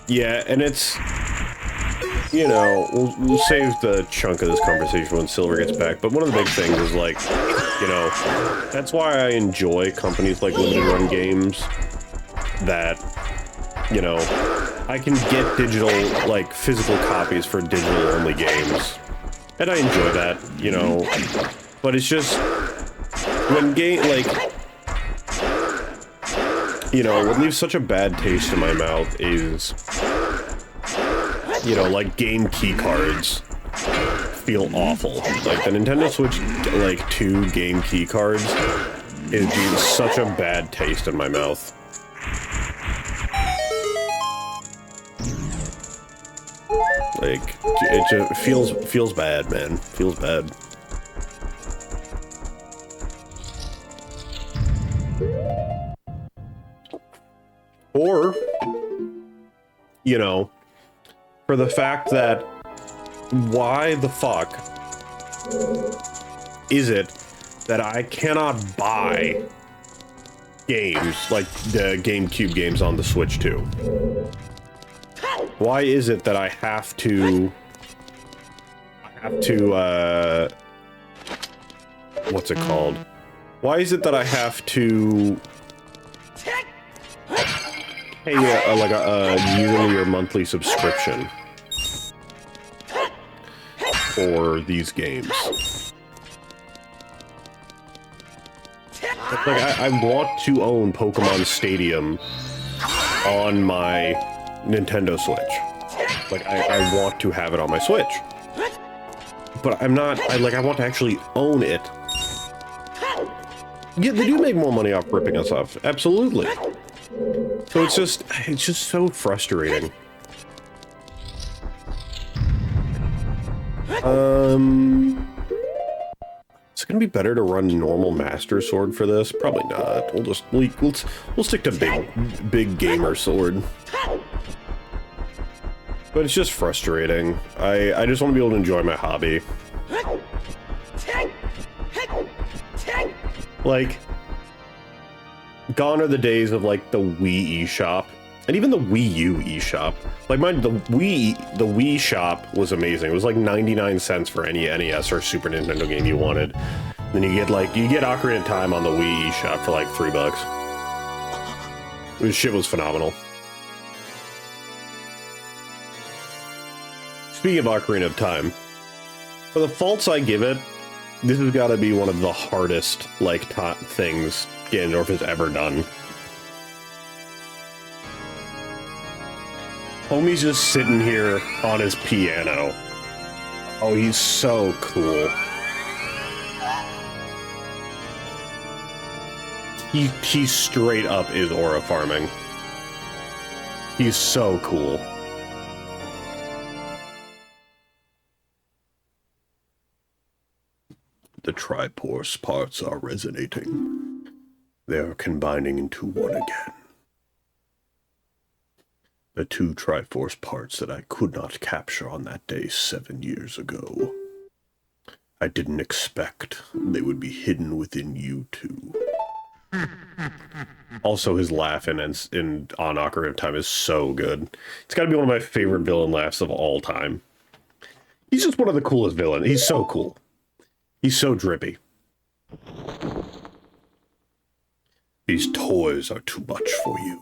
Yeah, and it's, you know, we'll save the chunk of this conversation when Silver gets back, but one of the big things is, like, you know, that's why I enjoy companies like Limited Run Games that, you know, I can get digital, like, physical copies for digital-only games. And I enjoy that, you know, but it's just, when like, you know, what leaves such a bad taste in my mouth is, you know, like, game key cards feel awful. Like, the Nintendo Switch, like, 2 game key cards is just such a bad taste in my mouth. Like, it just feels bad, man. Feels bad. Or, you know, for the fact that, why the fuck is it that I cannot buy games like the GameCube games on the Switch 2? Why is it that I have to, what's it called? Why is it that I have to pay like a yearly or monthly subscription for these games? It's like, I want to own Pokemon Stadium on my Nintendo Switch. Like, I want to have it on my Switch. But I'm not, I want to actually own it. Yeah, they do make more money off ripping us off. Absolutely. So it's just so frustrating. It's gonna be better to run normal Master Sword for this. Probably not. We'll stick to big gamer sword. But it's just frustrating. I just want to be able to enjoy my hobby. Like, gone are the days of, like, the Wii eShop, and even the Wii U eShop. Like, the Wii shop was amazing. It was like 99 cents for any NES or Super Nintendo game you wanted. Then you get Ocarina of Time on the Wii eShop for like $3. This shit was phenomenal. Speaking of Ocarina of Time, for the faults I give it, this has got to be one of the hardest, like, things Ganondorf has ever done. Homie's just sitting here on his piano. Oh, he's so cool. He straight up is aura farming. He's so cool. The Triforce parts are resonating. They are combining into one again. The 2 Triforce parts that I could not capture on that day 7 years ago. I didn't expect they would be hidden within you two. Also, his laugh in on Ocarina of Time is so good. It's got to be one of my favorite villain laughs of all time. He's just one of the coolest villains. He's so cool. He's so drippy. These toys are too much for you.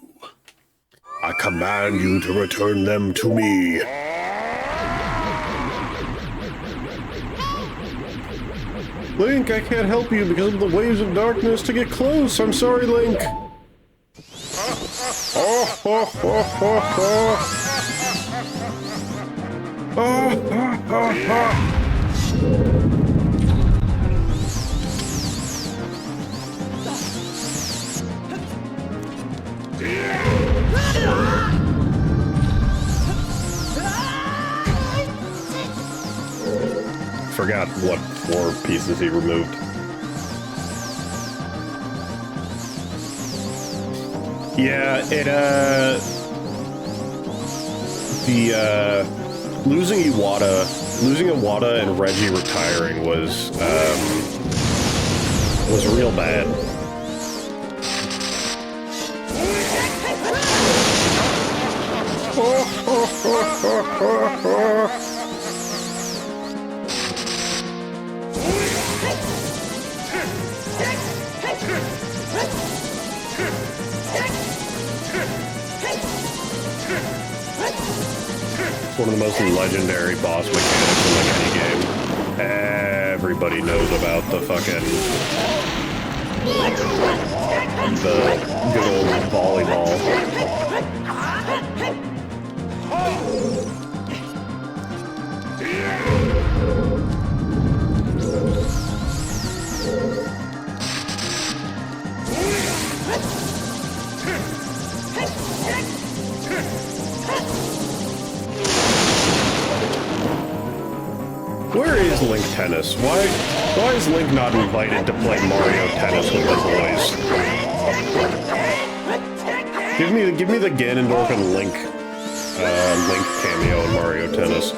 I command you to return them to me. Link, I can't help you because of the waves of darkness to get close. I'm sorry, Link. forgot what 4 pieces he removed. Yeah, losing Iwata and Reggie retiring was real bad. One of the most legendary boss mechanics in like any game. Everybody knows about the fucking the good old volleyball. Where is Link Tennis? Why is Link not invited to play Mario Tennis with the boys? Give me the Ganondorf and Link cameo in Mario Tennis.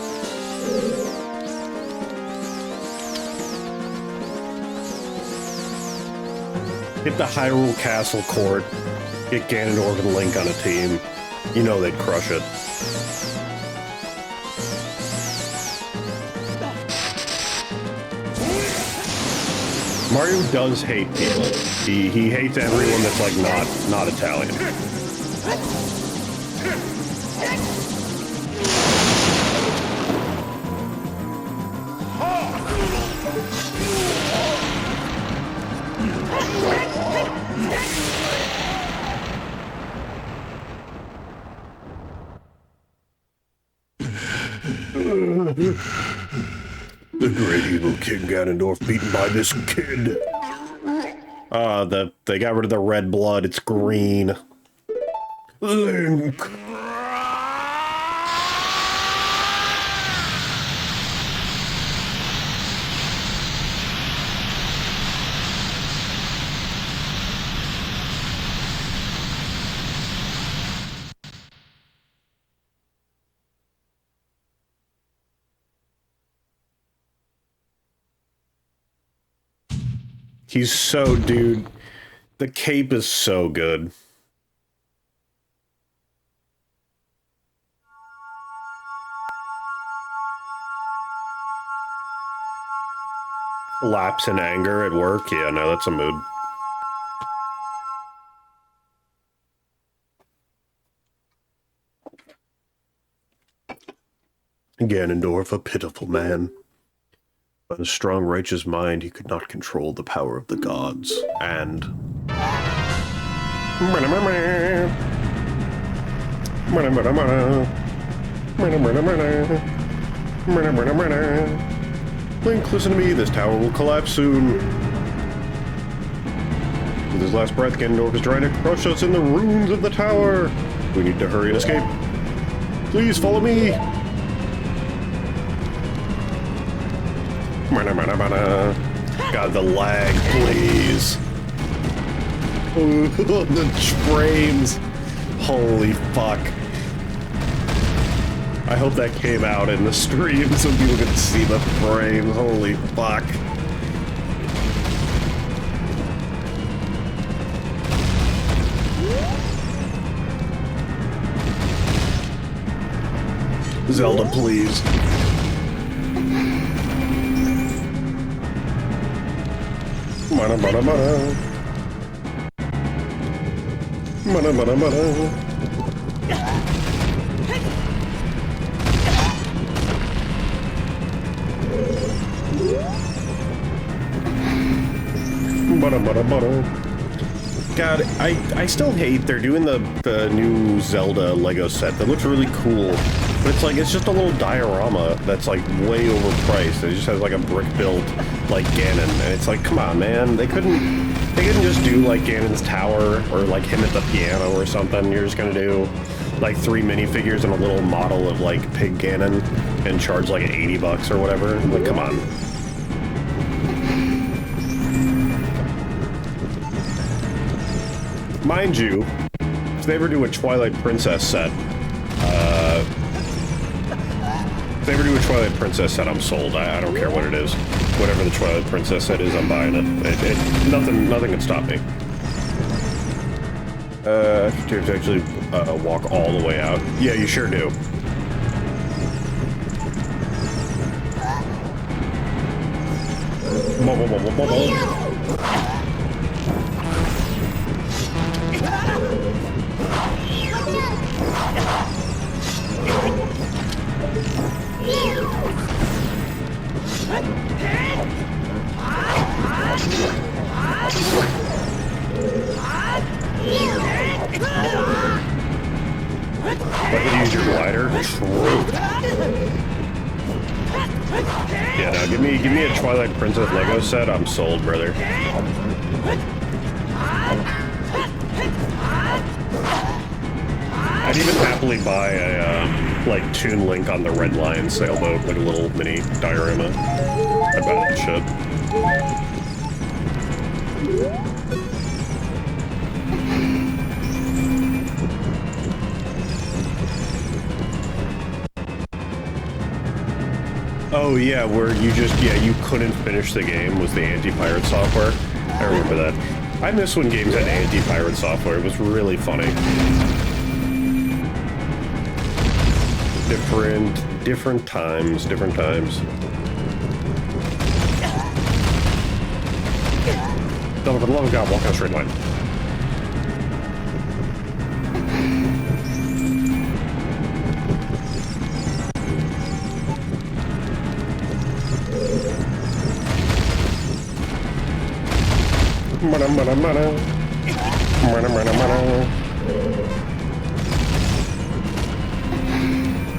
Hit the Hyrule Castle court. Get Ganondorf and Link on a team. You know they'd crush it. Mario does hate people. He hates everyone that's like not Italian. The great evil King Ganondorf beaten by this kid. They got rid of the red blood, it's green. Link. He's so, dude, the cape is so good. Lapse in anger at work? Yeah, no, that's a mood. Ganondorf, a pitiful man. By a strong, righteous mind, he could not control the power of the gods, and... Link, listen to me, this tower will collapse soon. With his last breath, Ganondorf is trying to crush us in the ruins of the tower. We need to hurry and escape. Please follow me. God, the lag, please. The frames. Holy fuck. I hope that came out in the stream so people could see the frames. Holy fuck. Zelda, please. Mana mana mana. Mana mana mana. Mana mana mana. God, I still hate they're doing the new Zelda Lego set that looks really cool. But it's like, it's just a little diorama that's like way overpriced. It just has like a brick built like Ganon, and it's like, come on, man. They couldn't just do like Ganon's tower or like him at the piano or something. You're just gonna do like 3 minifigures and a little model of like Pig Ganon and charge like $80 or whatever. Like, come on. Mind you, if they ever do a Twilight Princess set, if they ever do a Twilight Princess set, I'm sold. I don't care what it is. Whatever the Twilight Princess set is, I'm buying it. Nothing can stop me. Do you have to actually walk all the way out? Yeah, you sure do. Let me use your glider. True. Yeah, no, give me a Twilight Princess Lego set. I'm sold, brother. I'd even happily buy a like Toon Link on the Red Lion sailboat, like a little mini diorama. I bet it should. Oh yeah, where you just, you couldn't finish the game was the anti-pirate software. I remember that. I miss when games had anti-pirate software. It was really funny. Different times. Oh, for the love of God, walk on a straight line.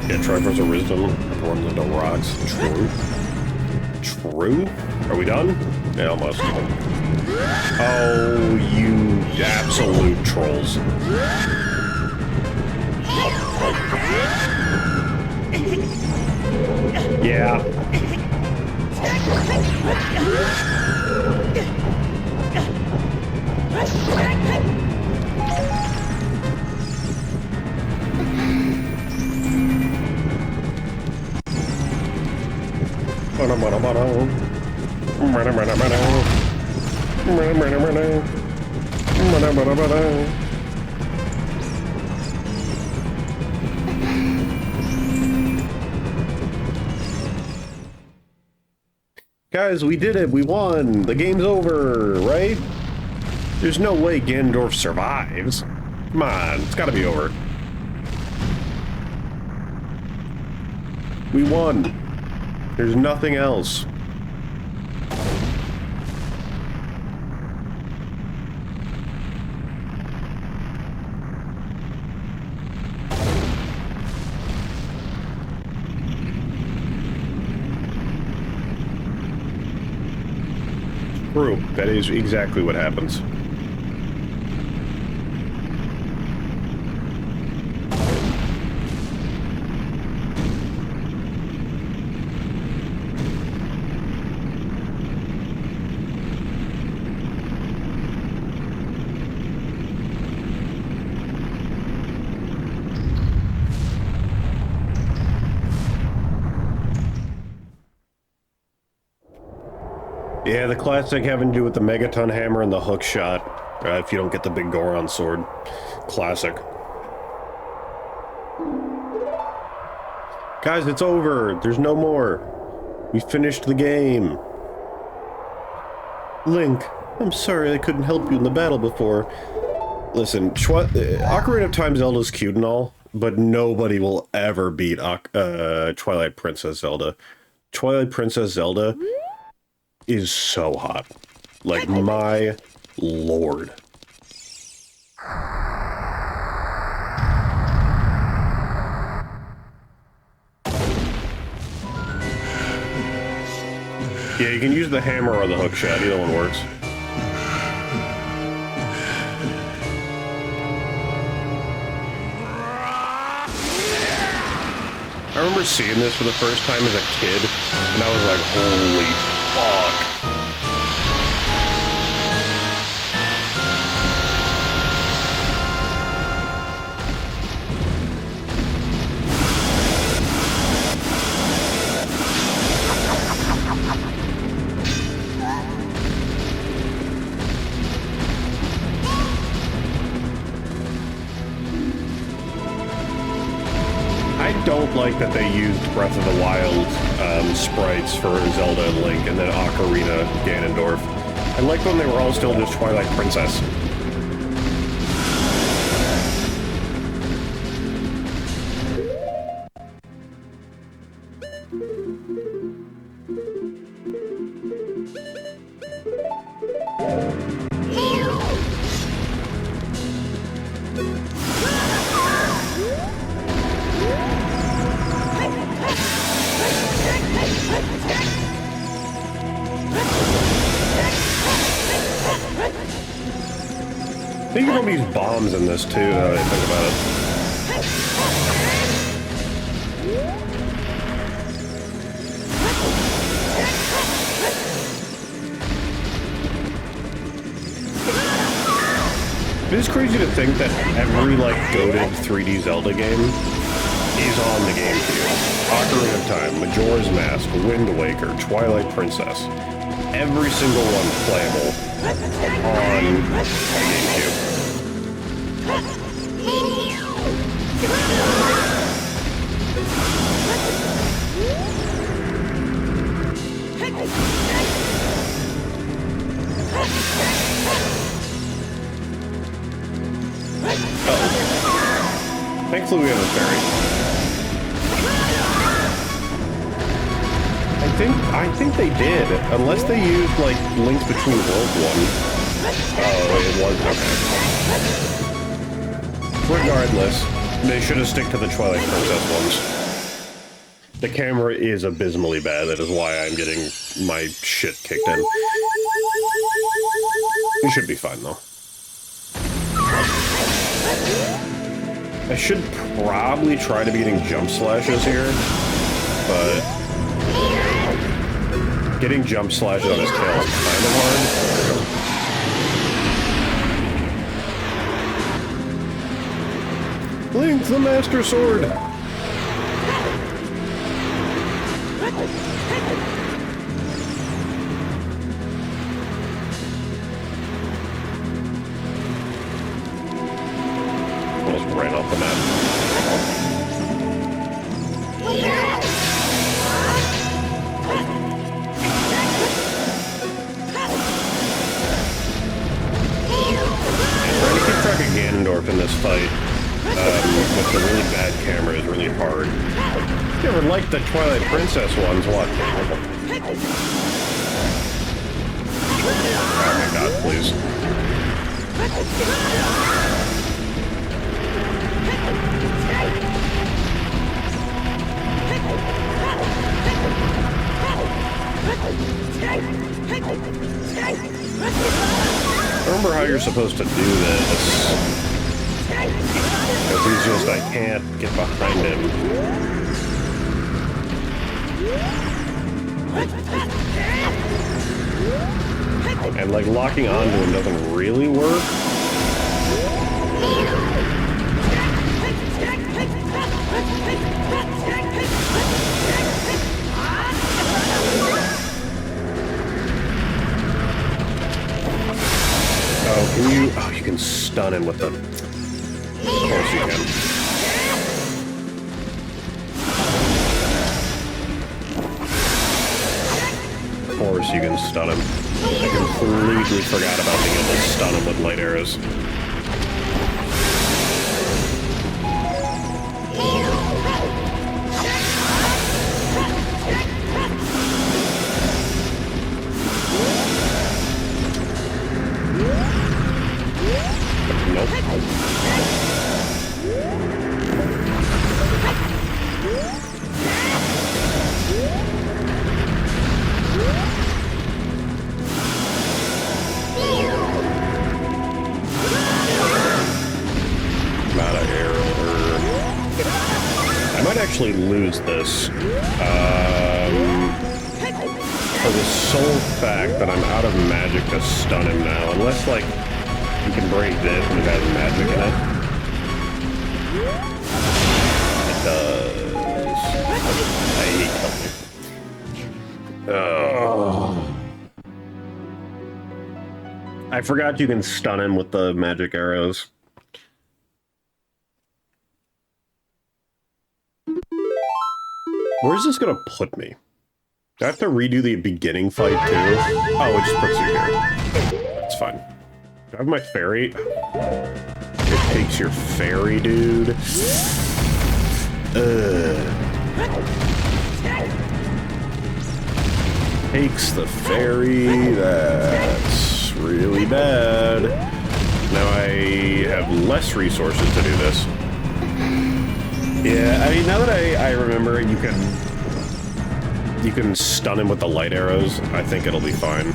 Yeah, Triforce of Wisdom, everyone's into rocks. True? Are we done? Yeah, almost. Oh, you absolute trolls. Yeah. Guys, we did it. We won. The game's over, right? There's no way Ganondorf survives. Come on, it's gotta be over. We won. There's nothing else. True. That is exactly what happens. Yeah, the classic having to do with the Megaton Hammer and the hook shot, if you don't get the big Goron sword. Classic. Guys, it's over. There's no more. We finished the game. Link, I'm sorry I couldn't help you in the battle before. Listen, Ocarina of Time Zelda's cute and all, but nobody will ever beat Twilight Princess Zelda. Twilight Princess Zelda is so hot. Like, my lord. Yeah, you can use the hammer or the hook shot. Either one works. I remember seeing this for the first time as a kid, and I was like, holy fuck. don't like that they used Breath of the Wild sprites for Zelda and Link, and then Ocarina, Ganondorf. I liked when they were all still just Twilight Princess. I think you can use bombs in this too, now that I think about it. It is crazy to think that every, like, goated 3D Zelda game is on the GameCube. Ocarina of Time, Majora's Mask, Wind Waker, Twilight Princess. Every single one playable on the GameCube. Oh. Thankfully we have a ferry. I think they did, unless they used, like, links between World 1. Oh, it was, okay. Regardless, they should have stick to the Twilight Princess ones. The camera is abysmally bad, that is why I'm getting my shit kicked in. It should be fine, though. I should probably try to be getting jump slashes here, but getting jump slashes on his tail is kind of hard. Link the Master Sword! Almost ran off the map. Trying to keep track of Ganondorf in this fight with the really bad camera is really hard. If you ever liked the Twilight Princess ones, what? Oh my god, please. I remember how you're supposed to do this. Because he's just, I can't get behind him. And, like, locking onto him doesn't really work. Oh, can you... Oh, you can stun him with the... Of course you can. Of course you can stun him. I completely forgot about being able to stun him with light arrows. Nope. Not an error. I might actually lose this. For the sole fact that I'm out of magic to stun him now. Unless, like, you can break this and it has magic in it. It does. I hate killing. Oh. I forgot you can stun him with the magic arrows. Where's this gonna put me? Do I have to redo the beginning fight too? Oh, it just puts you here. That's fine. Do I have my fairy? It takes your fairy, dude. Takes the fairy. That's really bad. Now I have less resources to do this. Yeah, I mean, now that I remember, you can stun him with the light arrows. I think it'll be fine.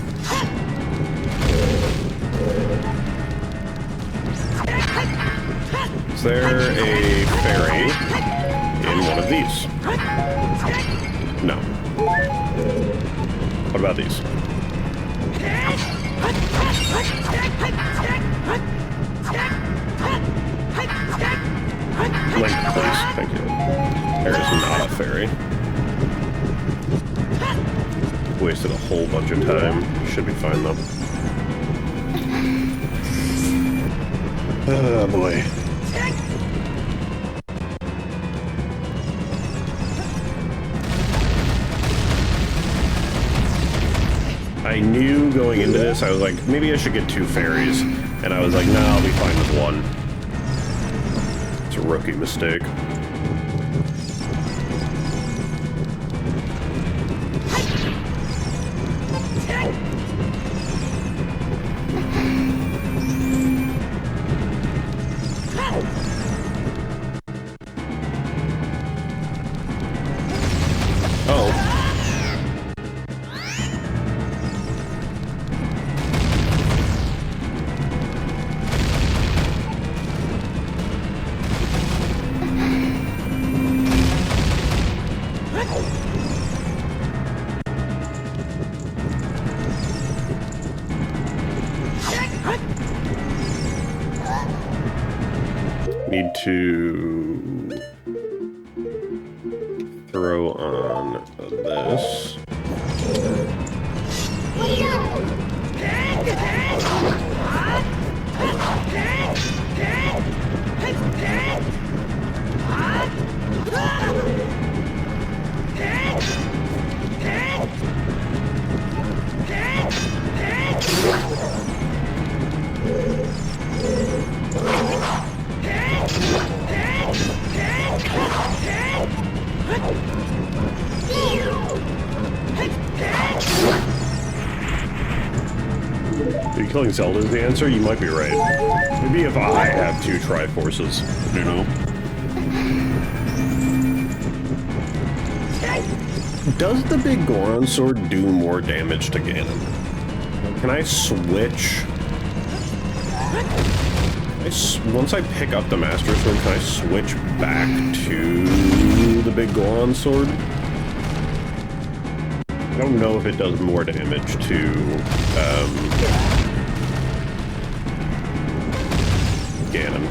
Is there a fairy in one of these? No. What about these? Link, please. Thank you. There is not a fairy. Wasted a whole bunch of time. Should be fine, though. Oh, boy. I knew going into this, I was like, maybe I should get 2 fairies. And I was like, nah, I'll be fine with 1. It's a rookie mistake. Need to throw on this. Are you killing Zelda is the answer? You might be right. Maybe if I have 2 Triforces, you know? Does the big Goron sword do more damage to Ganon? Can I switch? Once I pick up the Master Sword, can I switch back to the big Goron sword? I don't know if it does more damage to Ganon.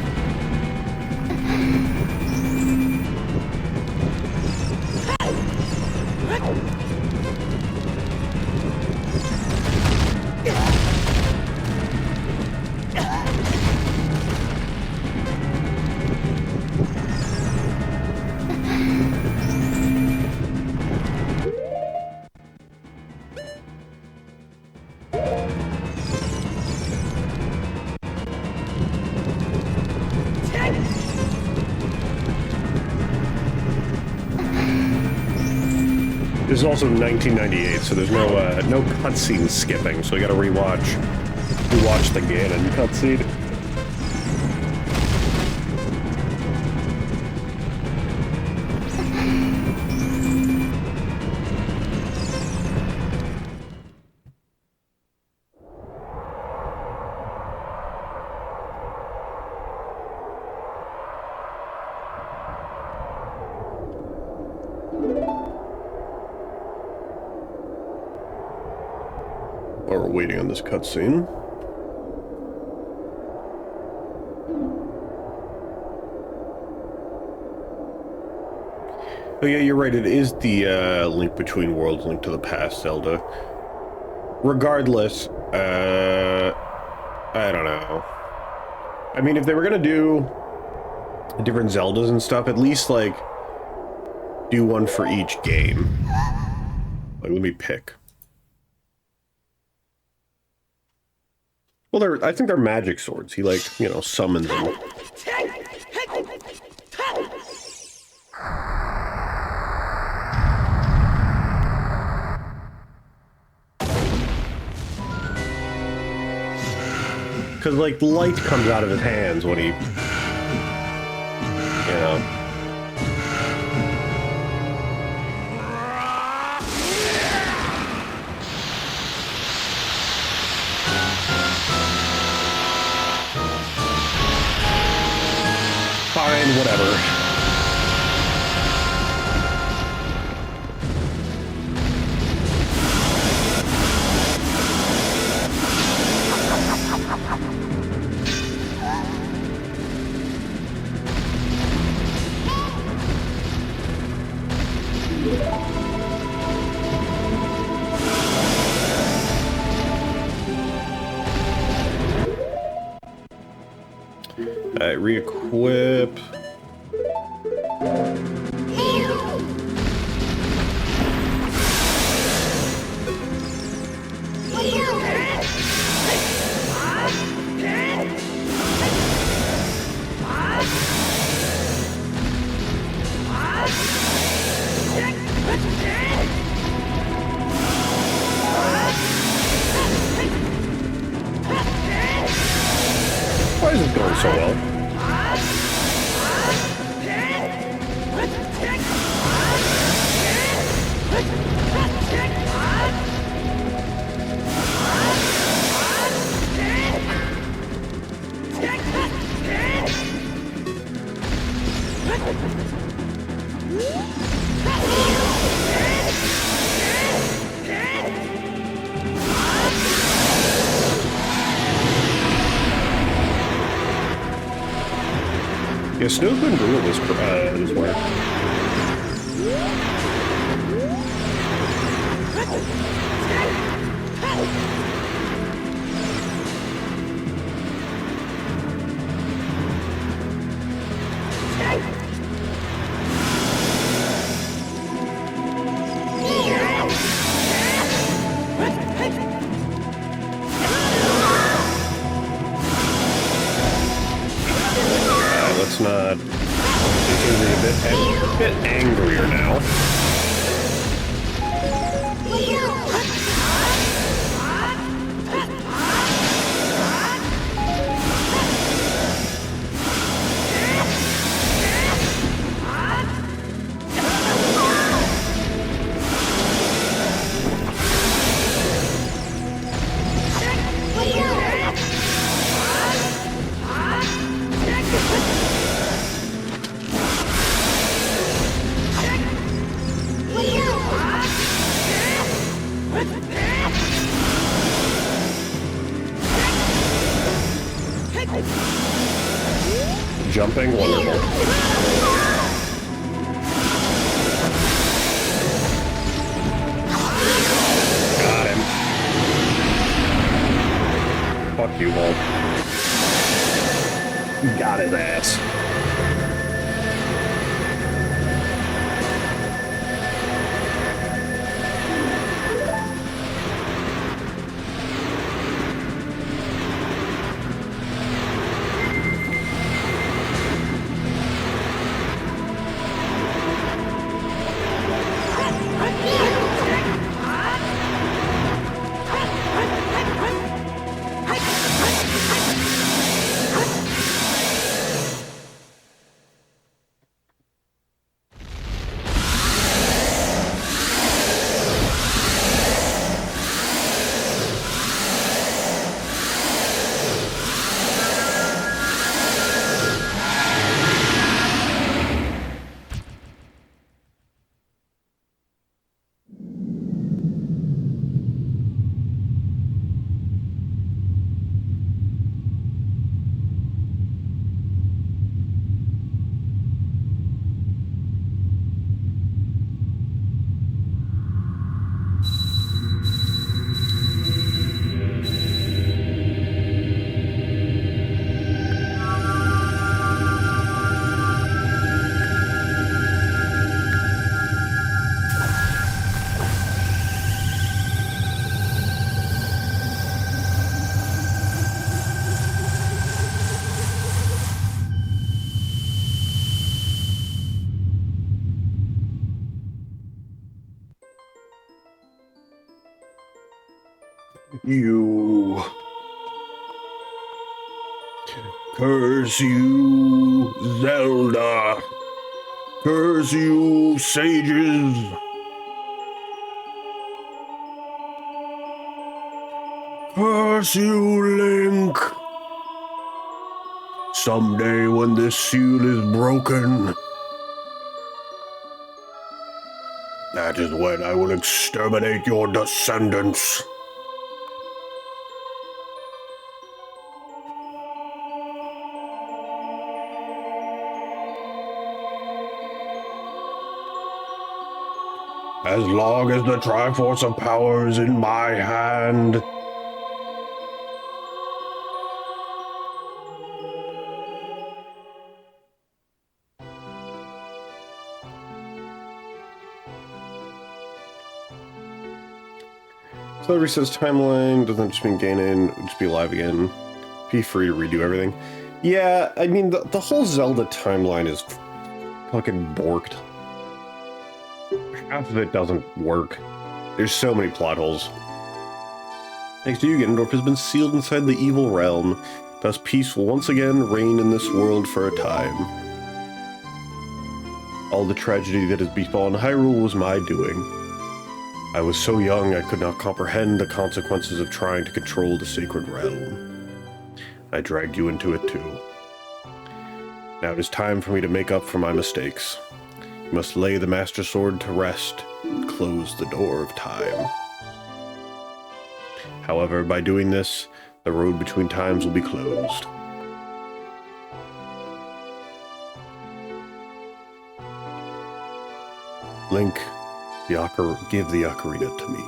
This is also 1998, so there's no cutscene skipping, so we gotta rewatch the Ganon cutscene. While we're waiting on this cutscene. Oh yeah, you're right, it is the Link Between Worlds, Link to the Past Zelda. Regardless, I don't know. I mean, if they were gonna do different Zeldas and stuff, at least, like, do one for each game. Like, let me pick. Well, I think they're magic swords. He, like, you know, summons them. Because, like, light comes out of his hands when he... You know... Fine, whatever. Alright, re-equip. Why is it going so well? Yeah, Snow's been brutal this way. Not. He seems a bit angrier now. Jumping, wonderful. Got him. Fuck you, Hulk. Got his ass. You. Curse you, Zelda. Curse you, sages. Curse you, Link. Someday when this seal is broken, that is when I will exterminate your descendants. As long as the Triforce of Power is in my hand, so it resets timeline, doesn't just mean gain in, just be alive again. Be free to redo everything. Yeah, I mean, the whole Zelda timeline is fucking borked. Half of it doesn't work. There's so many plot holes. Thanks to you, Ganondorf has been sealed inside the evil realm. Thus peace will once again reign in this world for a time. All the tragedy that has befallen Hyrule was my doing. I was so young I could not comprehend the consequences of trying to control the sacred realm. I dragged you into it too. Now it is time for me to make up for my mistakes. You must lay the Master Sword to rest and close the door of time. However, by doing this, the road between times will be closed. Link, give the Ocarina to me.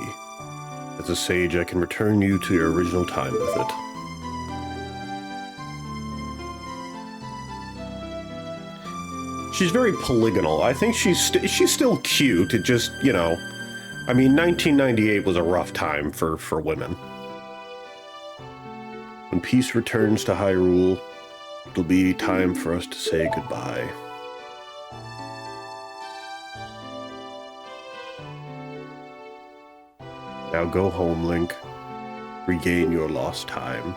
As a sage, I can return you to your original time with it. She's very polygonal. I think she's still cute. It just, you know, I mean, 1998 was a rough time for women. When peace returns to Hyrule, it'll be time for us to say goodbye. Now go home, Link. Regain your lost time.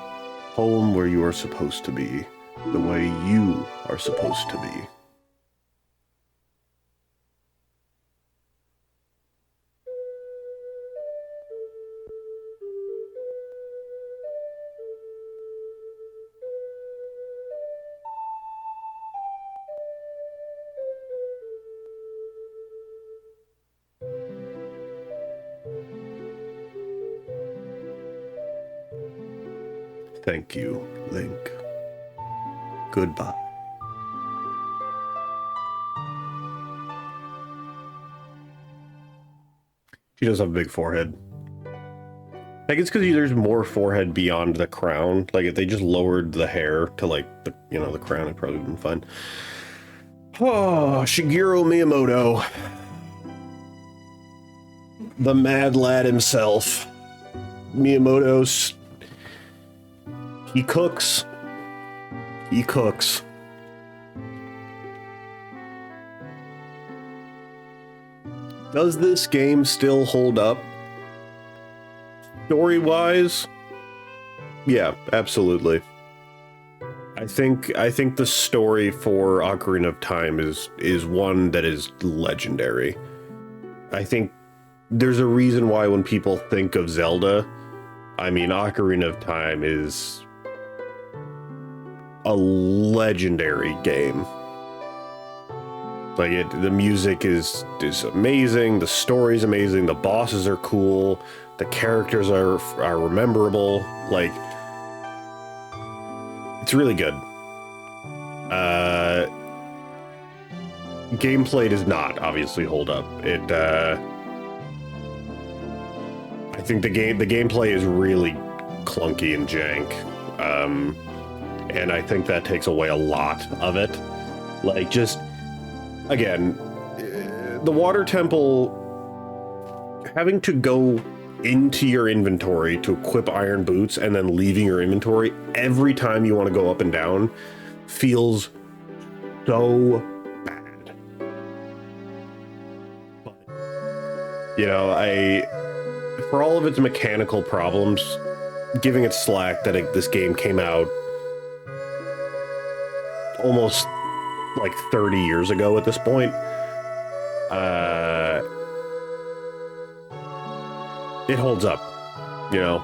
Home where you are supposed to be. The way you are supposed to be. Thank you, Link. Goodbye. She does have a big forehead. Like, it's because there's more forehead beyond the crown. Like, if they just lowered the hair to, like, the, you know, the crown, it probably would have been fine. Oh, Shigeru Miyamoto. The mad lad himself. Miyamoto's... He cooks. He cooks. Does this game still hold up? Story-wise? Yeah, absolutely. I think the story for Ocarina of Time is one that is legendary. I think there's a reason why when people think of Zelda, I mean, Ocarina of Time is a legendary game. Like, the music is amazing, the story's amazing, the bosses are cool, the characters are rememberable. Like, it's really good. Gameplay does not obviously hold up. I think the gameplay is really clunky and jank. And I think that takes away a lot of it. Like, just, again, the water temple, having to go into your inventory to equip iron boots and then leaving your inventory every time you want to go up and down feels so bad. But, you know, for all of its mechanical problems, giving it slack that this game came out almost like 30 years ago at this point. It holds up, you know.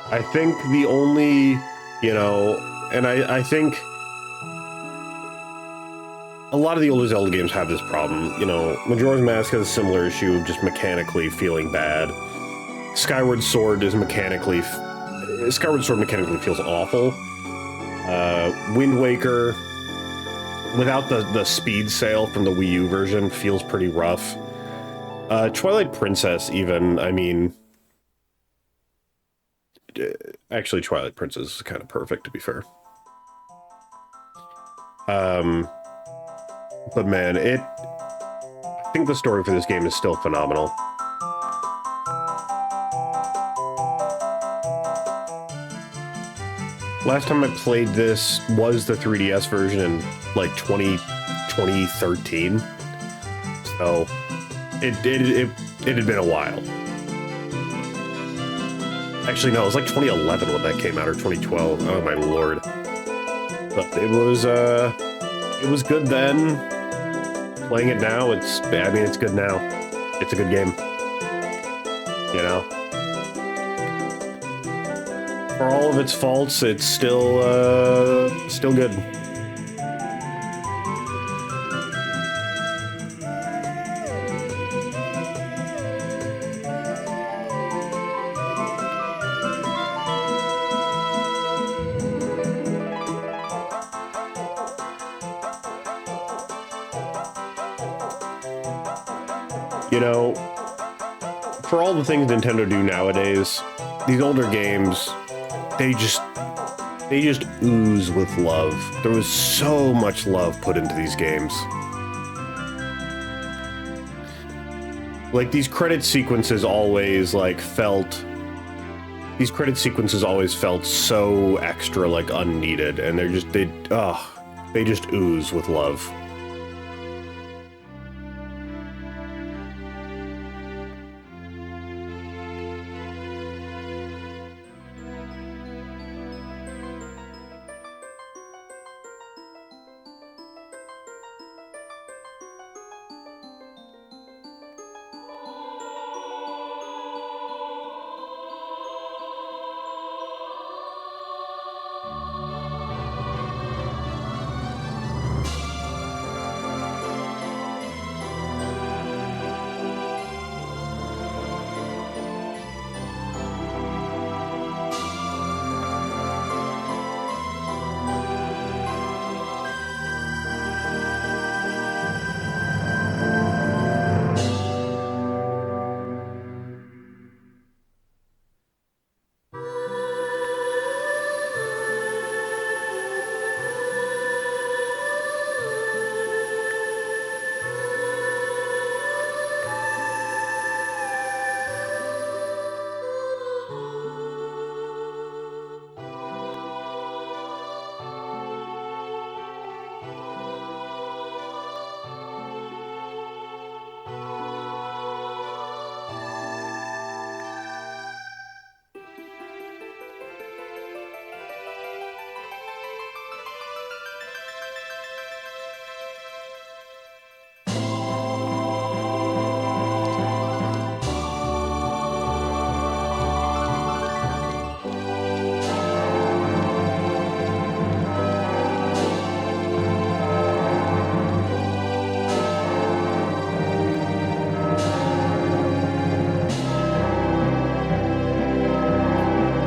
I think the only, you know, and I think a lot of the older Zelda games have this problem. You know, Majora's Mask has a similar issue of just mechanically feeling bad. Skyward Sword mechanically feels awful. Wind Waker, without the speed sail from the Wii U version, feels pretty rough. Twilight Princess, even, I mean... Actually, Twilight Princess is kind of perfect, to be fair. But man, I think the story for this game is still phenomenal. Last time I played this was the 3DS version in like 2013. So it had been a while. Actually, no, it was like 2011 when that came out, or 2012. Oh my lord. But it was good then. Playing it now, it's good now. It's a good game. You know? For all of its faults, it's still good. You know, for all the things Nintendo do nowadays, these older games, they just ooze with love. There was so much love put into these games. Like, these credit sequences always felt so extra, like, unneeded, and they just ooze with love.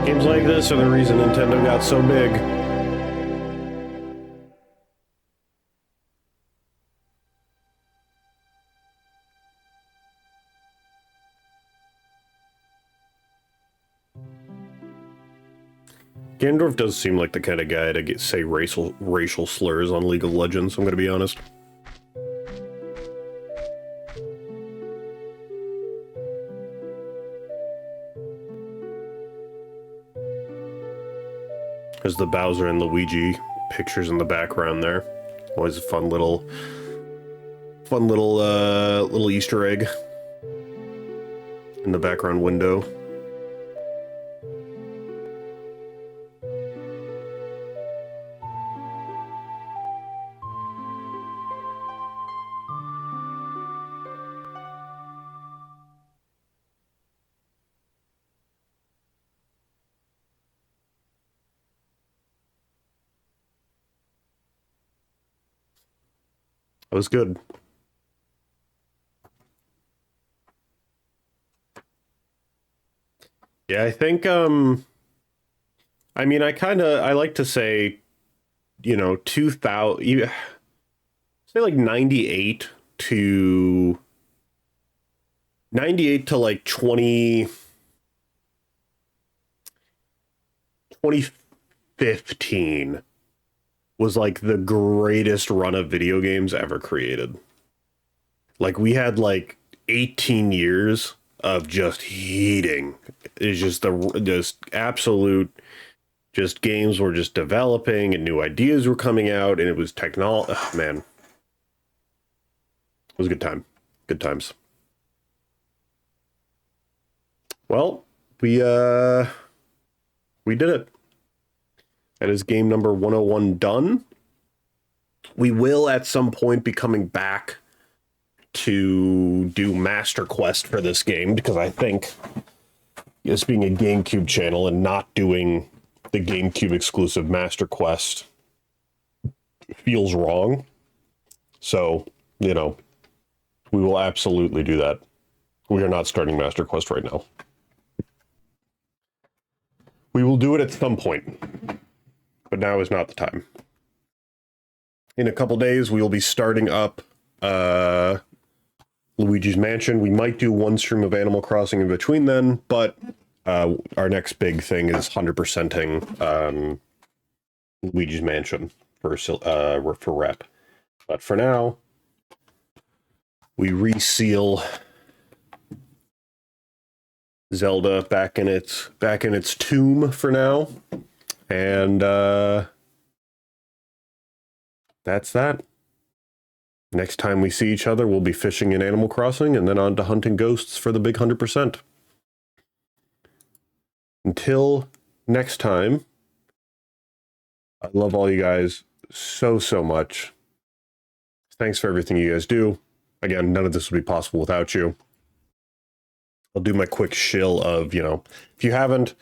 Games like this are the reason Nintendo got so big. Ganondorf does seem like the kind of guy to say racial slurs on League of Legends, I'm gonna be honest. There's the Bowser and Luigi pictures in the background there. Always a fun little Fun little little Easter egg in the background window. That was good. Yeah, I think, I mean, I like to say, you know, 2000, say like 98 to like 2015 was like the greatest run of video games ever created. Like we had like 18 years of just heating. It's just absolute, just games were just developing and new ideas were coming out, and it was technology. Oh, man, it was a good time. Good times. Well, we did it. That is game number 101 done. We will at some point be coming back to do Master Quest for this game, because I think this being a GameCube channel and not doing the GameCube exclusive Master Quest feels wrong. So, you know, we will absolutely do that. We are not starting Master Quest right now. We will do it at some point, but now is not the time. In a couple days, we will be starting up Luigi's Mansion. We might do one stream of Animal Crossing in between then, but our next big thing is 100%ing Luigi's Mansion for rep. But for now, we reseal Zelda back in its tomb for now, and that's that. Next time we see each other, we'll be fishing in Animal Crossing and then on to hunting ghosts for the big 100%. Until next time, I love all you guys so much. Thanks for everything you guys do. Again, none of this would be possible without you. I'll do my quick shill of, you know, if you haven't,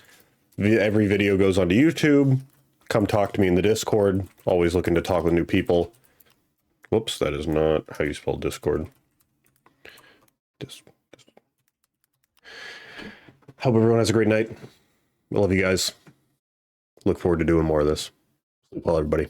every video goes onto YouTube. Come talk to me in the Discord. Always looking to talk with new people. Whoops, that is not how you spell Discord. Hope everyone has a great night. I love you guys. Look forward to doing more of this. Sleep well, everybody.